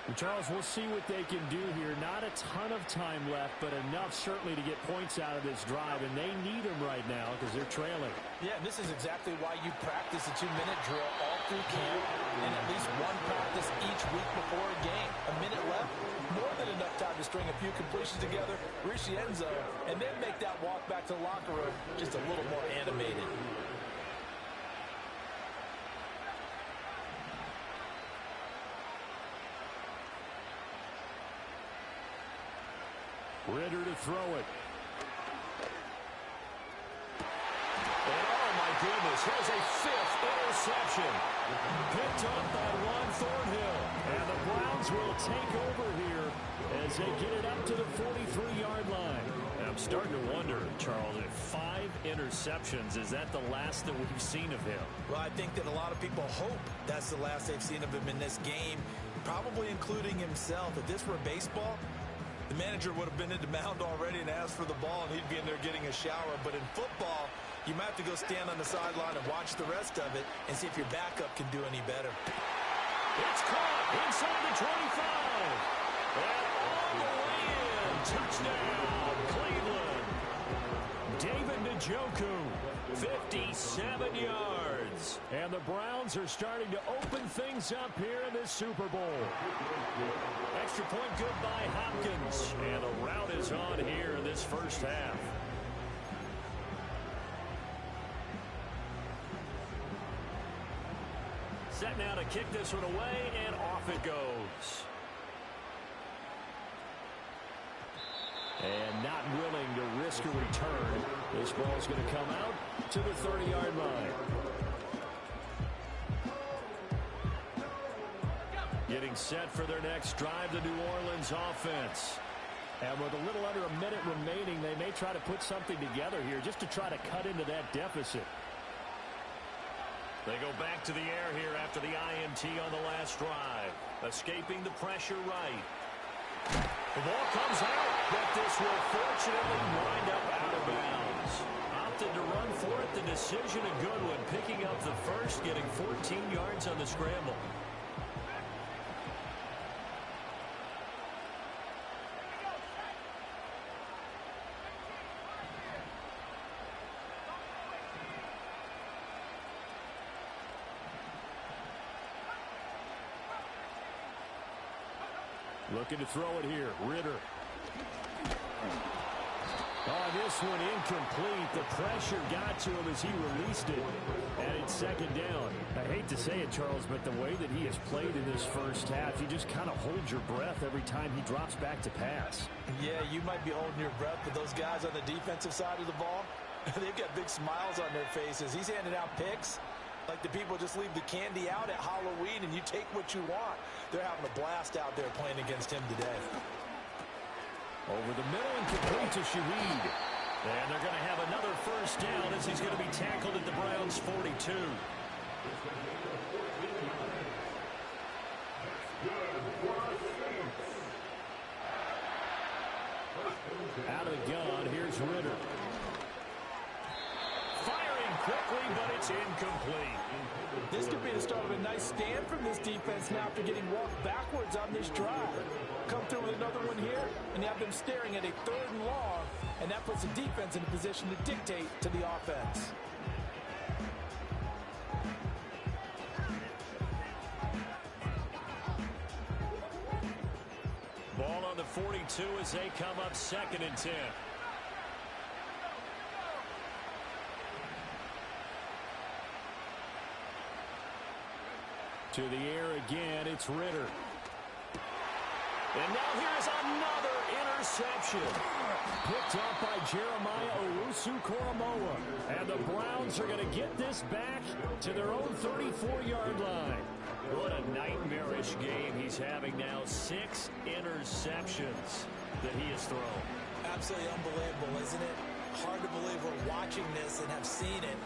And Charles, we'll see what they can do here. Not a ton of time left, but enough certainly to get points out of this drive, and they need them right now because they're trailing. Yeah, and this is exactly why you practice a 2-minute drill all through camp and at least one practice each week before a game. A minute left, more than enough time to string a few completions together, reach the end zone, and then make that walk back to the locker room just a little more animated. Ritter to throw it. And oh my goodness, here's a 5th interception. Picked up that one, Thornhill. And the Browns will take over here as they get it up to the 43-yard line. And I'm starting to wonder, Charles, if 5 interceptions, is that the last that we've seen of him? Well, I think that a lot of people hope that's the last they've seen of him in this game, probably including himself. If this were baseball, the manager would have been in the mound already and asked for the ball, and he'd be in there getting a shower. But in football, you might have to go stand on the sideline and watch the rest of it and see if your backup can do any better. It's caught inside the 25. And all the way in. Touchdown, Cleveland. David Njoku, 57 yards. And the Browns are starting to open things up here in this Super Bowl. Extra point good by Hopkins. And the rout is on here in this first half. Set now to kick this one away, and off it goes. And not willing to risk a return. This ball's going to come out to the 30-yard line. Getting set for their next drive, the New Orleans offense. And with a little under a minute remaining, they may try to put something together here just to try to cut into that deficit. They go back to the air here after the INT on the last drive. Escaping the pressure right. The ball comes out, but this will fortunately wind up out of bounds. Opted to run for it. The decision a good one. Picking up the first, getting 14 yards on the scramble. Looking to throw it here. Ritter. Oh, this one incomplete. The pressure got to him as he released it. And it's second down. I hate to say it, Charles, but the way that he has played in this first half, you just kind of hold your breath every time he drops back to pass. Yeah, you might be holding your breath, but those guys on the defensive side of the ball, they've got big smiles on their faces. He's handing out picks like the people just leave the candy out at Halloween and you take what you want. They're having a blast out there playing against him today. Over the middle and complete to Shaheed. And they're going to have another first down as he's going to be tackled at the Browns' 42. Out of the gun, here's Ritter. Firing quickly, but it's incomplete. This could be the start of a nice stand from this defense now after getting walked backwards on this drive. Come through with another one here, and you have them staring at a 3rd and long, and that puts the defense in a position to dictate to the offense. Ball on the 42 as they come up 2nd and 10. To the air again, it's Ritter. And now here's another interception. Picked up by Jeremiah Owusu-Koramoah. And the Browns are going to get this back to their own 34-yard line. What a nightmarish game he's having now. 6 interceptions that he has thrown. Absolutely unbelievable, isn't it? Hard to believe we're watching this and have seen it,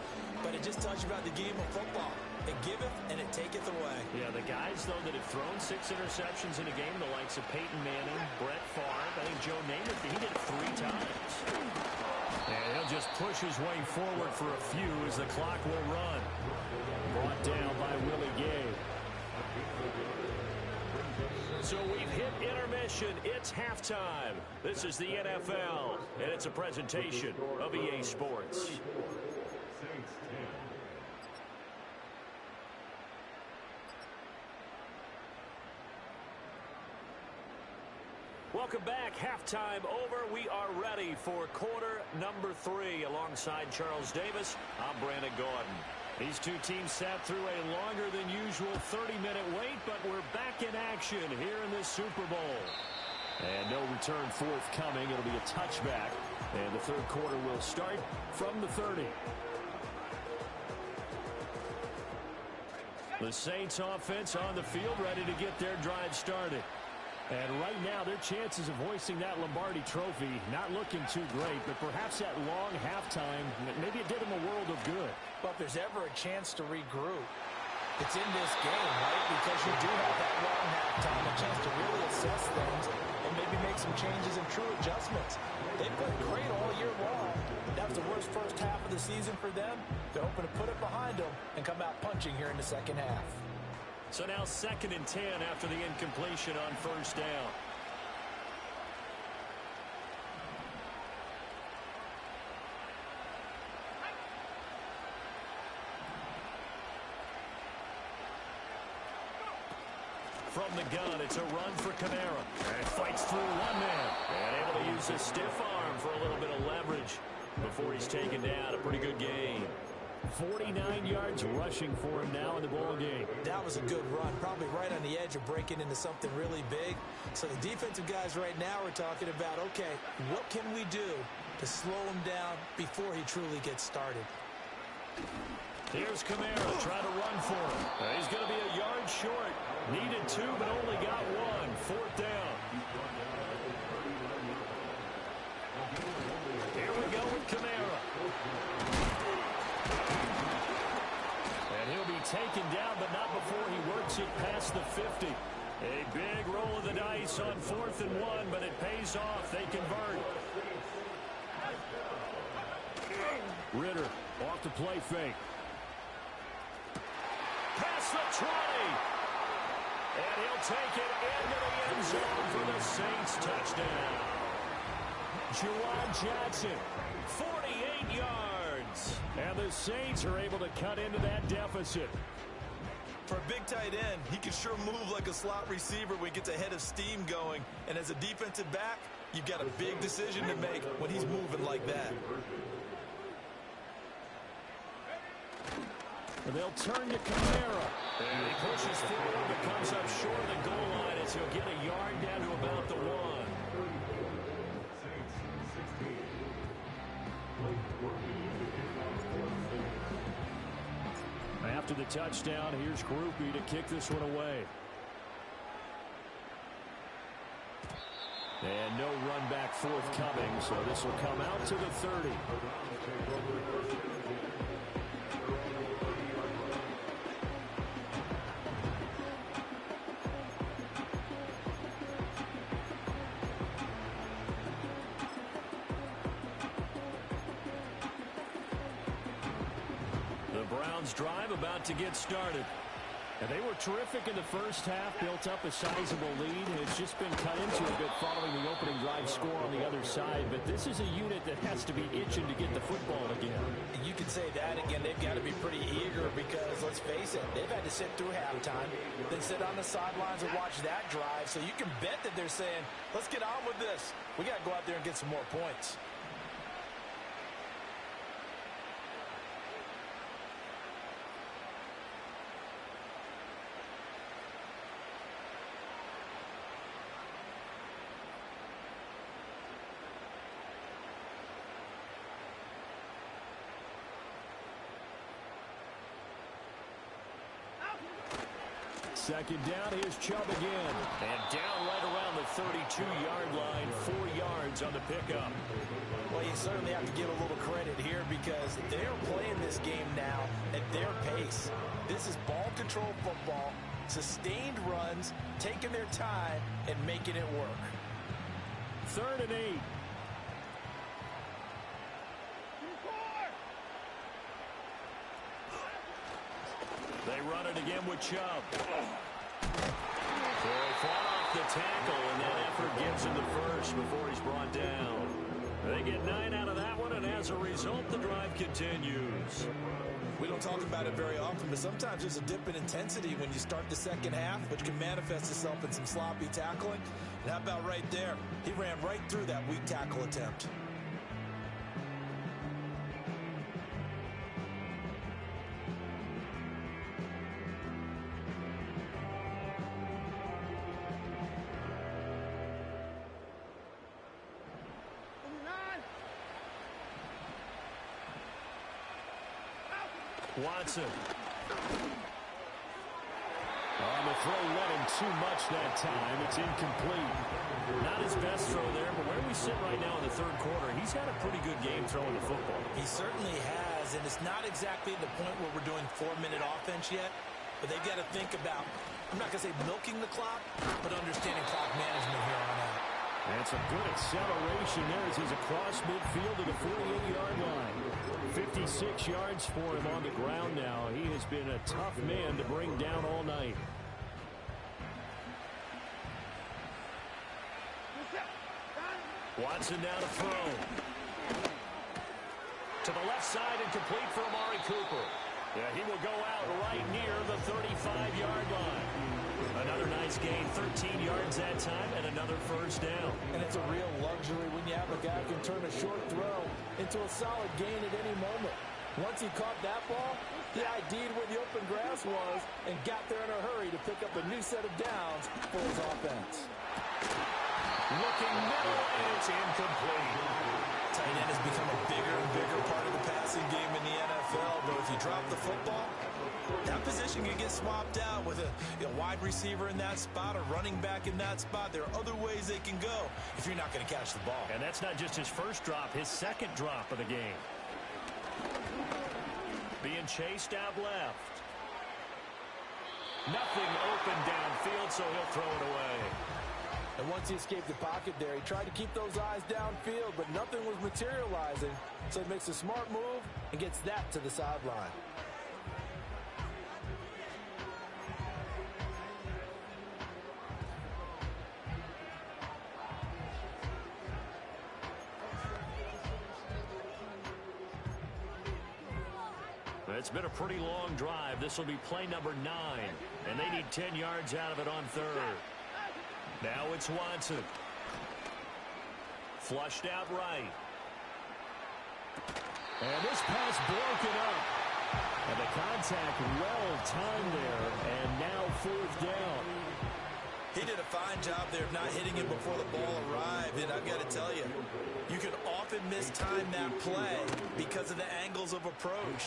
but it just tells you about the game of football. It giveth and it taketh away. Yeah, the guys, though, that have thrown 6 interceptions in a game, the likes of Peyton Manning, Brett Favre, I think Joe Namath, he did it 3 times. And he'll just push his way forward for a few as the clock will run. Brought down by Willie Gay. So we've hit intermission. It's halftime. This is the NFL, and it's a presentation of EA Sports. Welcome back. Halftime over. We are ready for quarter number 3. Alongside Charles Davis, I'm Brandon Gordon. These two teams sat through a longer than usual 30-minute wait, but we're back in action here in this Super Bowl. And no return forthcoming. It'll be a touchback. And the third quarter will start from the 30. The Saints offense on the field, ready to get their drive started. And right now, their chances of hoisting that Lombardi trophy not looking too great, but perhaps that long halftime, maybe it did them a world of good. But if there's ever a chance to regroup, it's in this game, right? Because you do have that long halftime, a chance to really assess things and maybe make some changes and true adjustments. They played great all year long. That was the worst first half of the season for them. They're hoping to put it behind them and come out punching here in the second half. So now 2nd and 10 after the incompletion on first down. From the gun, it's a run for Kamara. And fights through one man. And able to use his stiff arm for a little bit of leverage before he's taken down. A pretty good gain. 49 yards rushing for him now in the ball game. That was a good run, probably right on the edge of breaking into something really big. So the defensive guys right now are talking about, okay, what can we do to slow him down before he truly gets started? Here's Kamara trying to run for him. He's going to be a yard short. Needed 2, but only got 1. 4th down. Here we go with Kamara. And he'll be taken down, but not before he works it past the 50. A big roll of the dice on 4th and 1, but it pays off. They convert. Ritter off the play fake. Past the 20. And he'll take it into the end zone for the Saints touchdown. Juwan Johnson, 48 yards. And the Saints are able to cut into that deficit. For a big tight end, he can sure move like a slot receiver when he gets a head of steam going. And as a defensive back, you've got a big decision to make when he's moving like that. And they'll turn to Kamara. And he pushes forward, but comes up short of the goal line as he'll get a yard down to about the 1. After the touchdown, here's Groupie to kick this one away. And no run back forthcoming, so this will come out to the 30. Browns drive about to get started. And they were terrific in the first half, built up a sizable lead. It's just been cut into a bit following the opening drive score on the other side. But this is a unit that has to be itching to get the football again. And you can say that again. They've got to be pretty eager because, let's face it, they've had to sit through halftime, then sit on the sidelines and watch that drive. So you can bet that they're saying, let's get on with this. We got to go out there and get some more points. Second down, here's Chubb again. And down right around the 32-yard line, 4 yards on the pickup. Well, you certainly have to give a little credit here because they're playing this game now at their pace. This is ball control football, sustained runs, taking their time, and making it work. 3rd and 8. They run it again with Chubb. So they fought off the tackle, and that effort gives him the first before he's brought down. They get 9 out of that one, and as a result, the drive continues. We don't talk about it very often, but sometimes there's a dip in intensity when you start the second half, which can manifest itself in some sloppy tackling. And how about right there? He ran right through that weak tackle attempt. Watson. On the throw, let him too much that time. It's incomplete. Not his best throw there, but where we sit right now in the third quarter, he's had a pretty good game throwing the football. He certainly has, and it's not exactly the point where we're doing 4-minute offense yet, but they've got to think about, I'm not going to say milking the clock, but understanding clock management here on out. And some good acceleration there as he's across midfield to the 48-yard line. 56 yards for him on the ground now. He has been a tough man to bring down all night. Watson now to throw. To the left side and complete for Amari Cooper. Yeah, he will go out right near the 35-yard line. Another nice gain, 13 yards that time, and another first down. And it's a real luxury when you have a guy who can turn a short throw into a solid gain at any moment. Once he caught that ball, he ID'd where the open grass was and got there in a hurry to pick up a new set of downs for his offense. Looking middle, and it's incomplete. Tight end has become a bigger and bigger part of the passing game in the NFL, but if you drop the football, that position can get swapped out with a wide receiver in that spot, a running back in that spot. There are other ways they can go if you're not going to catch the ball. And that's not just his first drop, his second drop of the game. Being chased out left. Nothing open downfield, so he'll throw it away. And once he escaped the pocket there, he tried to keep those eyes downfield, but nothing was materializing. So he makes a smart move and gets that to the sideline. It's been a pretty long drive. This will be play number 9, and they need 10 yards out of it on third. Now it's Watson. Flushed out right. And this pass broken up. And the contact well timed there, and now fourth down. He did a fine job there of not hitting him before the ball arrived, and I've got to tell you, you can often mistime that play because of the angles of approach.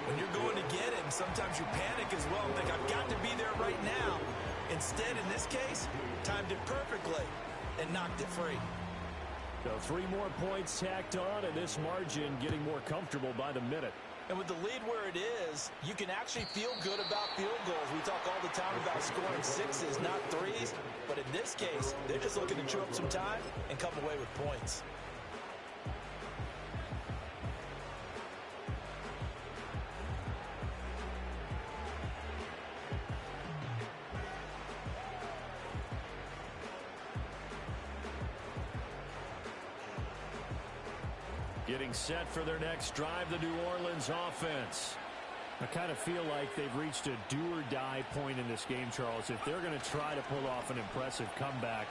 When you're going to get him, sometimes you panic as well and think, I've got to be there right now. Instead, in this case, timed it perfectly and knocked it free. So 3 more points tacked on, and this margin getting more comfortable by the minute. And with the lead where it is, you can actually feel good about field goals. We talk all the time about scoring 6s, not 3s. But in this case, they're just looking to chew up some time and come away with points. Getting set for their next drive, the New Orleans offense. I kind of feel like they've reached a do-or-die point in this game, Charles. If they're going to try to pull off an impressive comeback,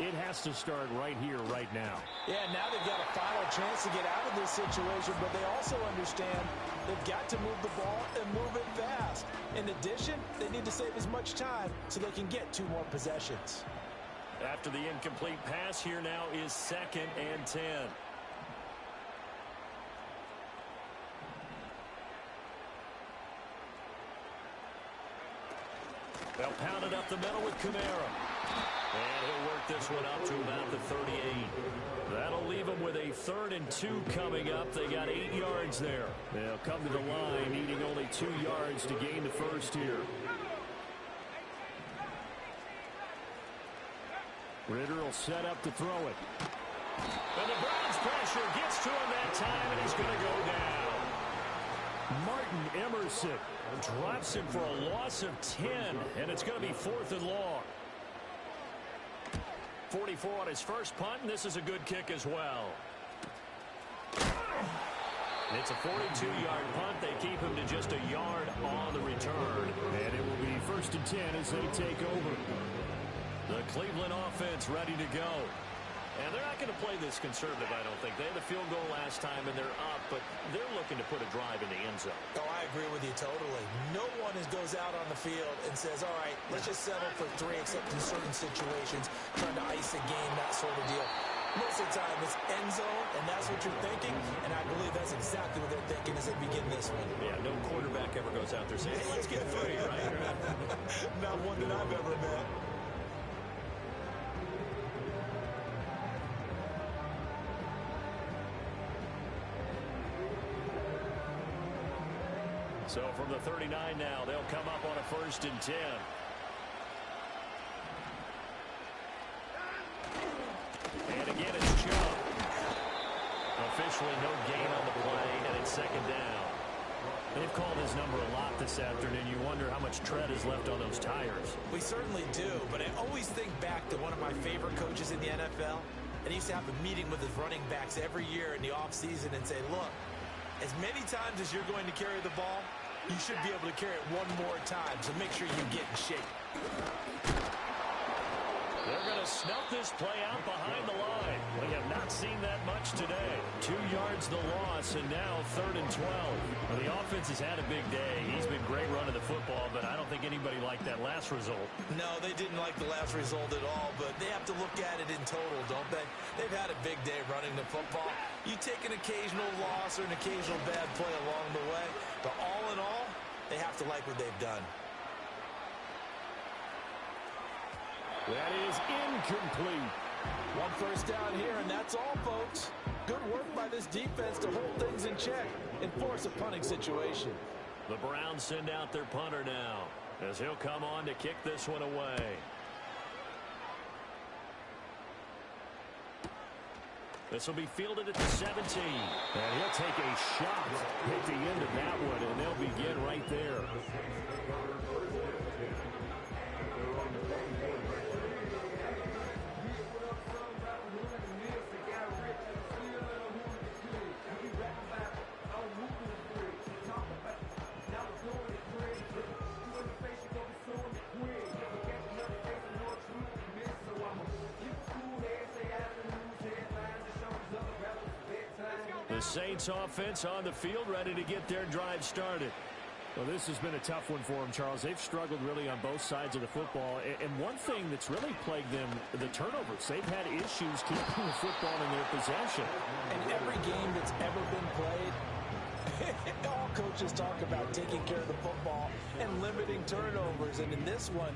it has to start right here, right now. Yeah, now they've got a final chance to get out of this situation, but they also understand they've got to move the ball and move it fast. In addition, they need to save as much time so they can get 2 more possessions. After the incomplete pass, here now is 2nd and 10. They'll pound it up the middle with Kamara. And he'll work this one up to about the 38. That'll leave them with a 3rd and 2 coming up. They got 8 yards there. They'll come to the line, needing only 2 yards to gain the first here. Ritter will set up to throw it. And the Browns pressure gets to him that time, and he's going to go down. Martin Emerson drops him for a loss of 10, and it's going to be 4th and long. 44 on his first punt, and this is a good kick as well. It's a 42-yard punt. They keep him to just a yard on the return, and it will be 1st and 10 as they take over. The Cleveland offense ready to go. And they're not going to play this conservative, I don't think. They had the field goal last time, and they're up, but they're looking to put a drive in the end zone. Oh, I agree with you totally. No one goes out on the field and says, all right, let's just settle for 3, except in certain situations, trying to ice a game, that sort of deal. Most of the time, it's end zone, and that's what you're thinking, and I believe that's exactly what they're thinking as they begin this one. Yeah, no quarterback ever goes out there saying, hey, let's get free, right? Not one that I've ever met. So from the 39 now, they'll come up on a 1st and 10. And again, it's Chubb. Officially no gain on the play, and it's 2nd down. They've called his number a lot this afternoon. You wonder how much tread is left on those tires. We certainly do, but I always think back to one of my favorite coaches in the NFL, and he used to have a meeting with his running backs every year in the offseason and say, look, as many times as you're going to carry the ball, you should be able to carry it one more time, so make sure you get in shape. They're going to snuff this play out behind the line. We have not seen that much today. 2 yards the loss, and now 3rd and 12. Well, the offense has had a big day. He's been great running the football, but I don't think anybody liked that last result. No, they didn't like the last result at all, but they have to look at it in total, don't they? They've had a big day running the football. You take an occasional loss or an occasional bad play along the way, but all in all, they have to like what they've done. That is incomplete. 1 first down here, and that's all, folks. Good work by this defense to hold things in check and force a punting situation. The Browns send out their punter now, as he'll come on to kick this one away. This will be fielded at the 17. And he'll take a shot at the end of that one, and they'll begin right there. The Saints offense on the field, ready to get their drive started. Well, this has been a tough one for them, Charles. They've struggled really on both sides of the football. And one thing that's really plagued them, the turnovers. They've had issues keeping the football in their possession. In every game that's ever been played, all coaches talk about taking care of the football and limiting turnovers. And in this one,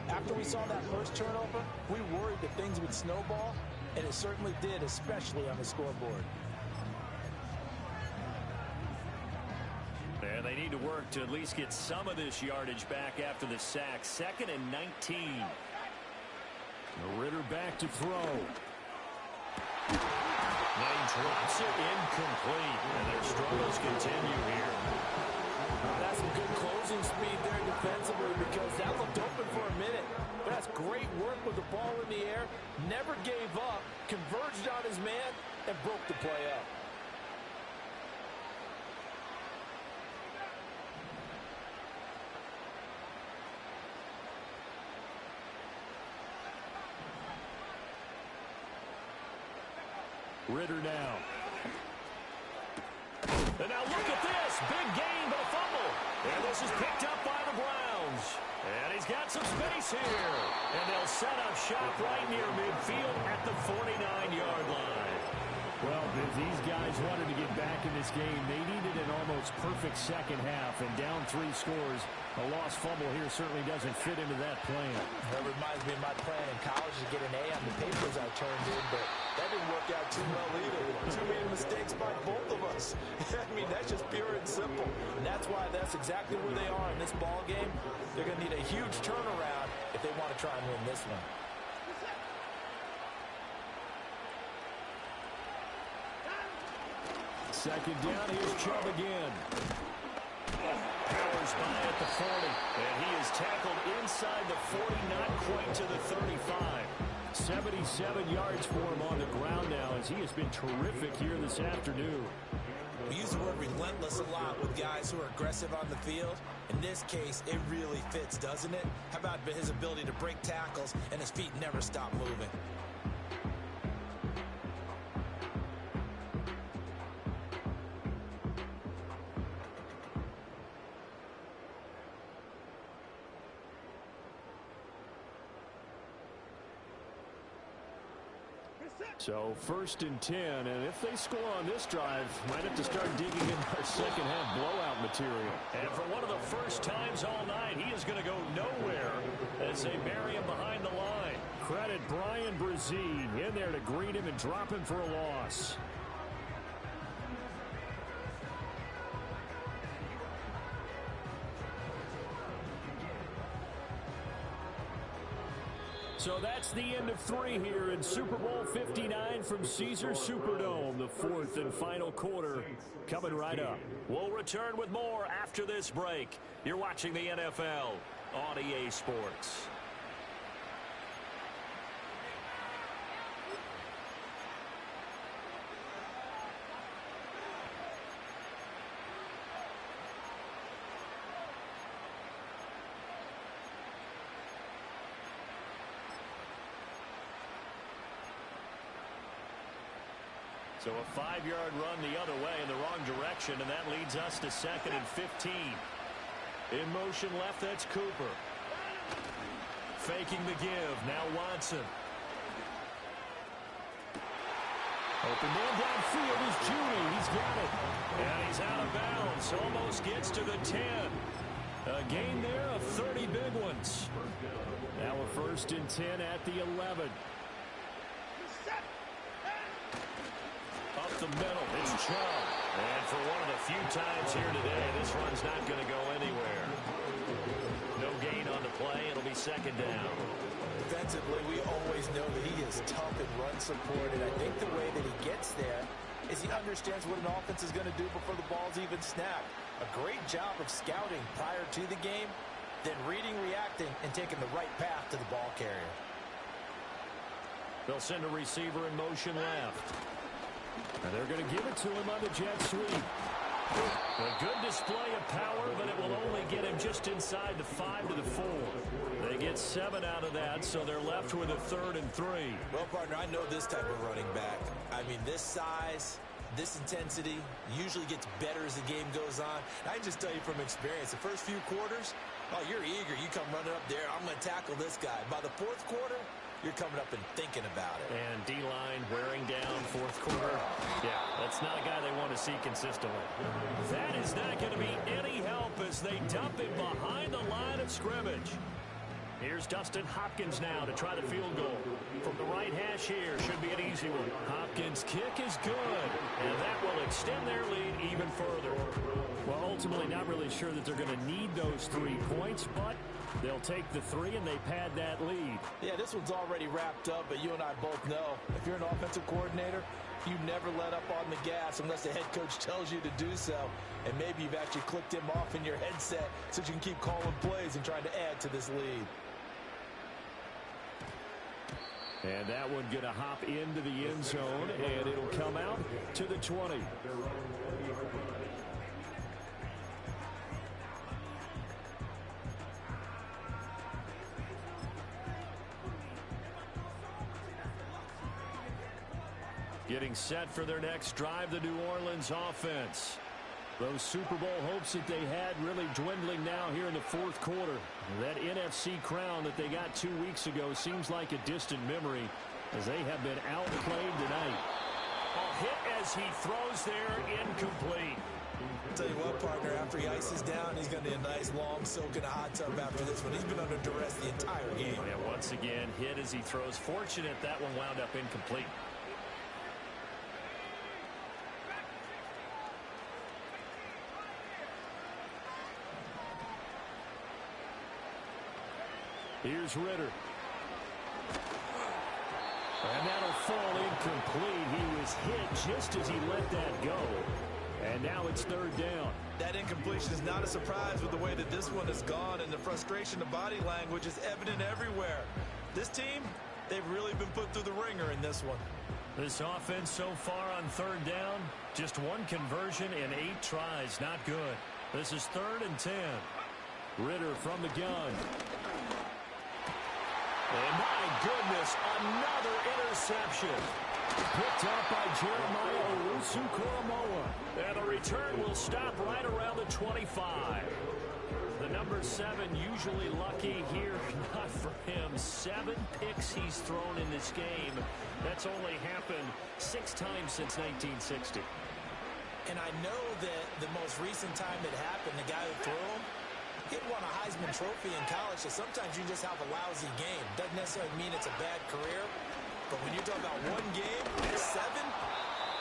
after we saw that first turnover, we worried that things would snowball, and it certainly did, especially on the scoreboard. And they need to work to at least get some of this yardage back after the sack. 2nd and 19. Ritter back to throw. Then he drops it incomplete. And their struggles continue here. That's some good closing speed there defensively, because that looked open for a minute. But that's great work with the ball in the air. Never gave up, converged on his man, and broke the play up. Ritter now. And now look at this. Big gain, but a fumble. And this is picked up by the Browns. And he's got some space here. And they'll set up shop right near midfield at the 49-yard line. Well, these guys wanted to get back in this game. They needed an almost perfect second half, and down 3 scores. A lost fumble here certainly doesn't fit into that plan. That reminds me of my plan in college to get an A on the papers I turned in, but that didn't work out too well either. Too many mistakes by both of us. I mean, that's just pure and simple. And that's why that's exactly where they are in this ball game. They're going to need a huge turnaround if they want to try and win this one. Second down, here's Chubb again. Powers by at the 40. And he is tackled inside the 40, not quite to the 35. 77 yards for him on the ground now, as he has been terrific here this afternoon. We use the word relentless a lot with guys who are aggressive on the field. In this case, it really fits, doesn't it? How about his ability to break tackles and his feet never stop moving? So 1st and 10, and if they score on this drive, might have to start digging in our second half blowout material. And for one of the first times all night, he is going to go nowhere as they bury him behind the line. Credit Brian Brazine in there to greet him and drop him for a loss. So that's the end of 3 here in Super Bowl 59 from Caesars Superdome. The 4th and final quarter coming right up. We'll return with more after this break. You're watching the NFL on EA Sports. So a 5-yard run the other way in the wrong direction, and that leads us to 2nd and 15. In motion left, that's Cooper. Faking the give, now Watson. Open man downfield is Judy. He's got it. And he's out of bounds. Almost gets to the 10. A gain there of 30 big ones. Now a 1st and 10 at the 11. Up the middle, it's Chubb. And for one of the few times here today, this run's not going to go anywhere. No gain on the play. It'll be 2nd down. Defensively, we always know that he is tough and run support, and I think the way that he gets there is he understands what an offense is going to do before the ball's even snapped. A great job of scouting prior to the game, then reading, reacting, and taking the right path to the ball carrier. They'll send a receiver in motion left. And they're going to give it to him on the jet sweep. A good display of power, but it will only get him just inside the 5 to the 4. They get 7 out of that, so they're left with a 3rd and 3. Well, partner, I know this type of running back. I mean, this size, this intensity usually gets better as the game goes on. I can just tell you from experience, the first few quarters, oh, you're eager. You come running up there, I'm going to tackle this guy. By the 4th quarter, you're coming up and thinking about it. And D-line wearing down 4th quarter. Yeah, that's not a guy they want to see consistently. That is not going to be any help as they dump him behind the line of scrimmage. Here's Dustin Hopkins now to try the field goal. From the right hash here, should be an easy one. Hopkins' kick is good, and that will extend their lead even further. Well, ultimately, not really sure that they're going to need those 3 points, but they'll take the 3 and they pad that lead. Yeah, this one's already wrapped up, but you and I both know if you're an offensive coordinator, you never let up on the gas unless the head coach tells you to do so. And maybe you've actually clicked him off in your headset so you can keep calling plays and trying to add to this lead. And that one going to hop into the end zone, and it'll come out to the 20. Getting set for their next drive, the New Orleans offense. Those Super Bowl hopes that they had really dwindling now here in the 4th quarter. That NFC crown that they got 2 weeks ago seems like a distant memory as they have been outplayed tonight. A hit as he throws there, incomplete. I'll tell you what, partner, after he ices down, he's going to be a nice long soak in a hot tub after this one. He's been under duress the entire game. Yeah, once again, hit as he throws. Fortunate that one wound up incomplete. Here's Ritter. And that'll fall incomplete. He was hit just as he let that go. And now it's 3rd down. That incompletion is not a surprise with the way that this one has gone, and the frustration of body language is evident everywhere. This team, they've really been put through the ringer in this one. This offense so far on 3rd down, just 1 conversion in 8 tries. Not good. This is 3rd and 10. Ritter from the gun. And my goodness, another interception. Picked up by Jeremiah Owusu-Koramoah. And the return will stop right around the 25. The number 7, usually lucky here. Not for him. 7 picks he's thrown in this game. That's only happened 6 times since 1960. And I know that the most recent time it happened, the guy who threw him, he had won a Heisman Trophy in college, so sometimes you just have a lousy game. Doesn't necessarily mean it's a bad career, but when you're talking about one game, 7,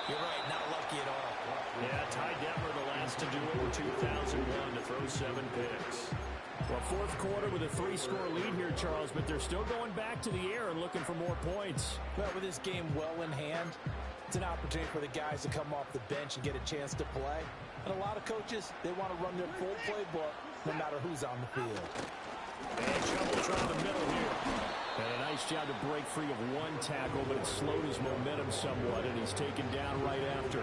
you're right, not lucky at all. Yeah, Ty Detmer, the last to do it in 2001 to throw 7 picks. Well, fourth quarter with a 3-score lead here, Charles, but they're still going back to the air and looking for more points. Well, with this game well in hand, it's an opportunity for the guys to come off the bench and get a chance to play. And a lot of coaches, they want to run their full playbook no matter who's on the field. And trouble trying the middle here. And a nice job to break free of 1 tackle, but it slowed his momentum somewhat, and he's taken down right after.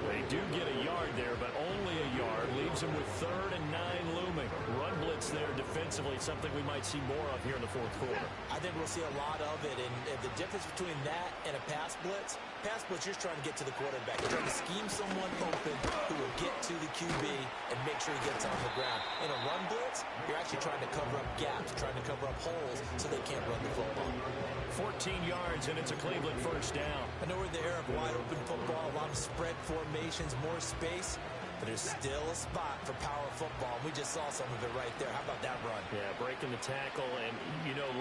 They do get a yard there, but only a yard. Leaves him with 3rd and 9 looming. Run blitz there defensively, something we might see more of here in the fourth quarter. I think we'll see a lot of it, and the difference between that and a pass blitz, you're just trying to get to the quarterback. You're trying to scheme someone open who will get to the QB and make sure he gets on the ground. In a run blitz, you're actually trying to cover up gaps, trying to cover up holes so they can't run the football. 14 yards, and it's a Cleveland first down. I know we're in the era of wide-open football, a lot of spread formations, more space, but there's still a spot for power football. We just saw some of it right there. How about that run? Yeah, breaking the tackle, and,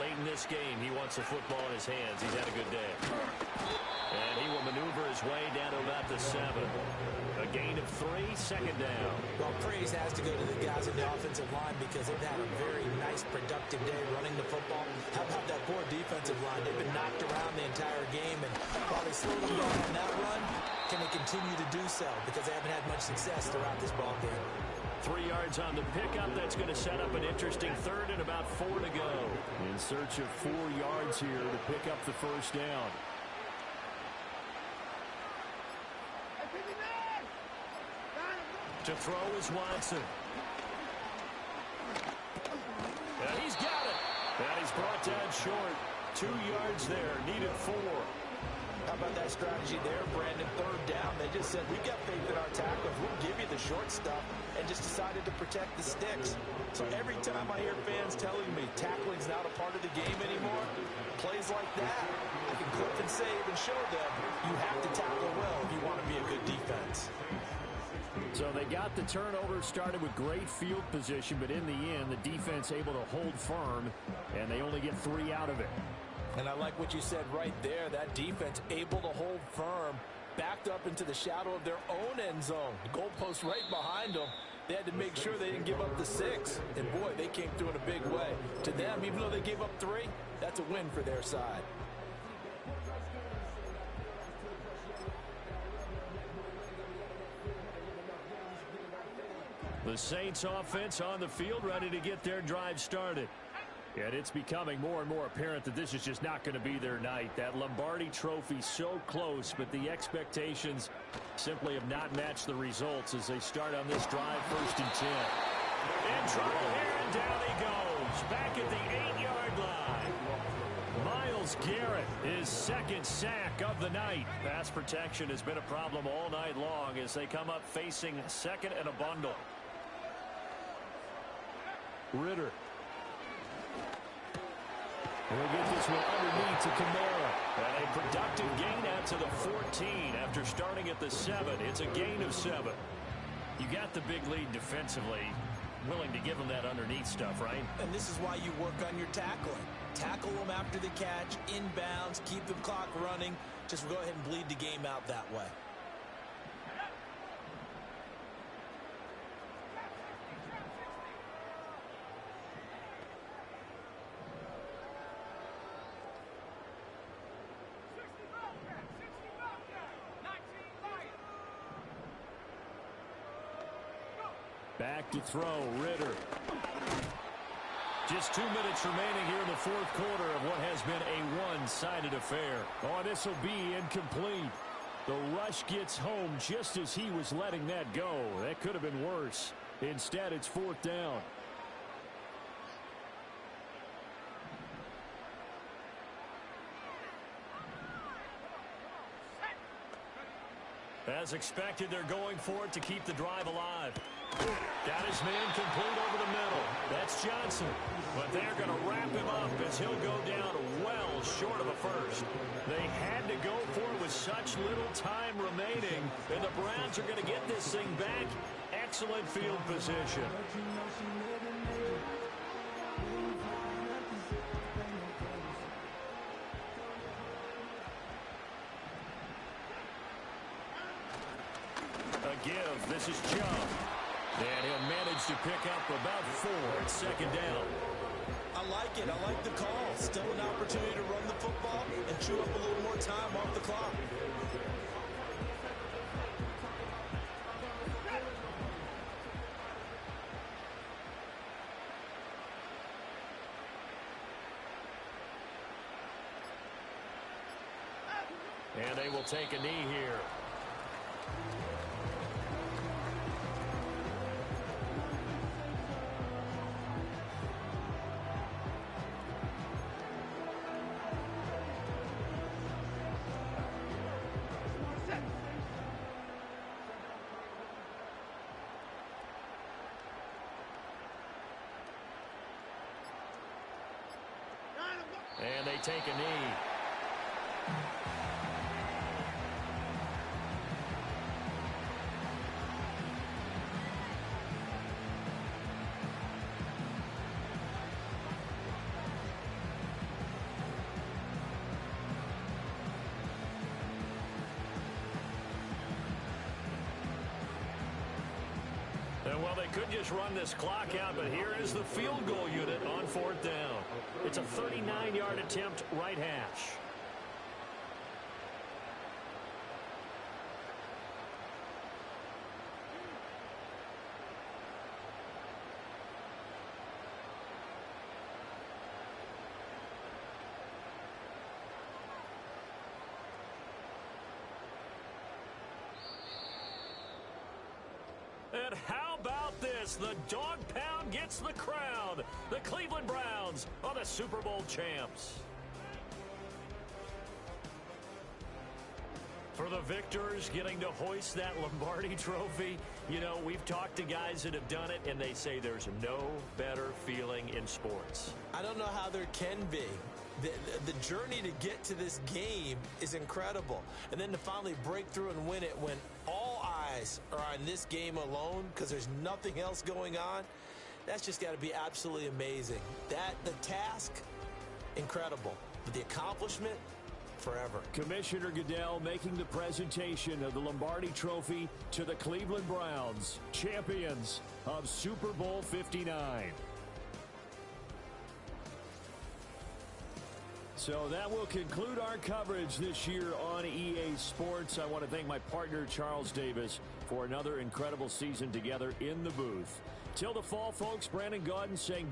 late in this game, he wants the football in his hands. He's had a good day. And he will maneuver his way down to about the 7. A gain of 3, second down. Well, praise has to go to the guys in the offensive line because they've had a very nice, productive day running the football. How about that poor defensive line? They've been knocked around the entire game, and while they slowed them down on that run, can they continue to do so? Because they haven't had much success throughout this ball game. 3 yards on the pickup. That's going to set up an interesting 3rd and about 4 to go. In search of 4 yards here to pick up the first down. To throw is Watson. And he's got it. And he's brought down short. 2 yards there. Needed 4. How about that strategy there, Brandon? 3rd down. They just said, we've got faith in our tacklers. We'll give you the short stuff, and just decided to protect the sticks. So every time I hear fans telling me tackling's not a part of the game anymore, plays like that, I can clip and save and show them you have to tackle well if you want to be a good defense. So they got the turnover, started with great field position, but in the end, the defense able to hold firm, and they only get 3 out of it. And I like what you said right there. That defense able to hold firm, backed up into the shadow of their own end zone. The goalpost right behind them. They had to make sure they didn't give up the 6. And, boy, they came through in a big way. To them, even though they gave up 3, that's a win for their side. The Saints offense on the field, ready to get their drive started. And it's becoming more and more apparent that this is just not going to be their night. That Lombardi trophy so close, but the expectations simply have not matched the results as they start on this drive, 1st and 10. In trouble here, and down he goes. Back at the 8-yard line. Myles Garrett, his 2nd sack of the night. Pass protection has been a problem all night long as they come up facing 2nd and a bundle. Ritter. We'll get this one underneath to Kamara. And a productive gain out to the 14 after starting at the 7. It's a gain of 7. You got the big lead defensively. Willing to give them that underneath stuff, right? And this is why you work on your tackling. Tackle them after the catch, inbounds, keep the clock running. Just go ahead and bleed the game out that way. Back to throw, Ritter. Just 2 minutes remaining here in the fourth quarter of what has been a one-sided affair. Oh, this will be incomplete. The rush gets home just as he was letting that go. That could have been worse. Instead, it's 4th down. As expected, they're going for it to keep the drive alive. Got his man complete over the middle. That's Johnson. But they're going to wrap him up as he'll go down well short of a first. They had to go for it with such little time remaining, and the Browns are going to get this thing back. Excellent field position. A give. This is Chubb. And he'll manage to pick up about 4 at second down. I like it. I like the call. Still an opportunity to run the football and chew up a little more time off the clock. And they will take a knee here. And they take a knee. Well, they could just run this clock out, but here is the field goal unit on 4th down. It's a 39-yard attempt, right hash. And how about this? The dog pound gets the crown. The Cleveland Browns are the Super Bowl champs. For the victors, getting to hoist that Lombardi trophy, you know, we've talked to guys that have done it, and they say there's no better feeling in sports. I don't know how there can be. The journey to get to this game is incredible. And then to finally break through and win it when all eyes are on this game alone because there's nothing else going on, that's just got to be absolutely amazing. The task, incredible. But the accomplishment, forever. Commissioner Goodell making the presentation of the Lombardi Trophy to the Cleveland Browns, champions of Super Bowl 59. So that will conclude our coverage this year on EA Sports. I want to thank my partner, Charles Davis, for another incredible season together in the booth. Till the fall, folks, Brandon Gaudin saying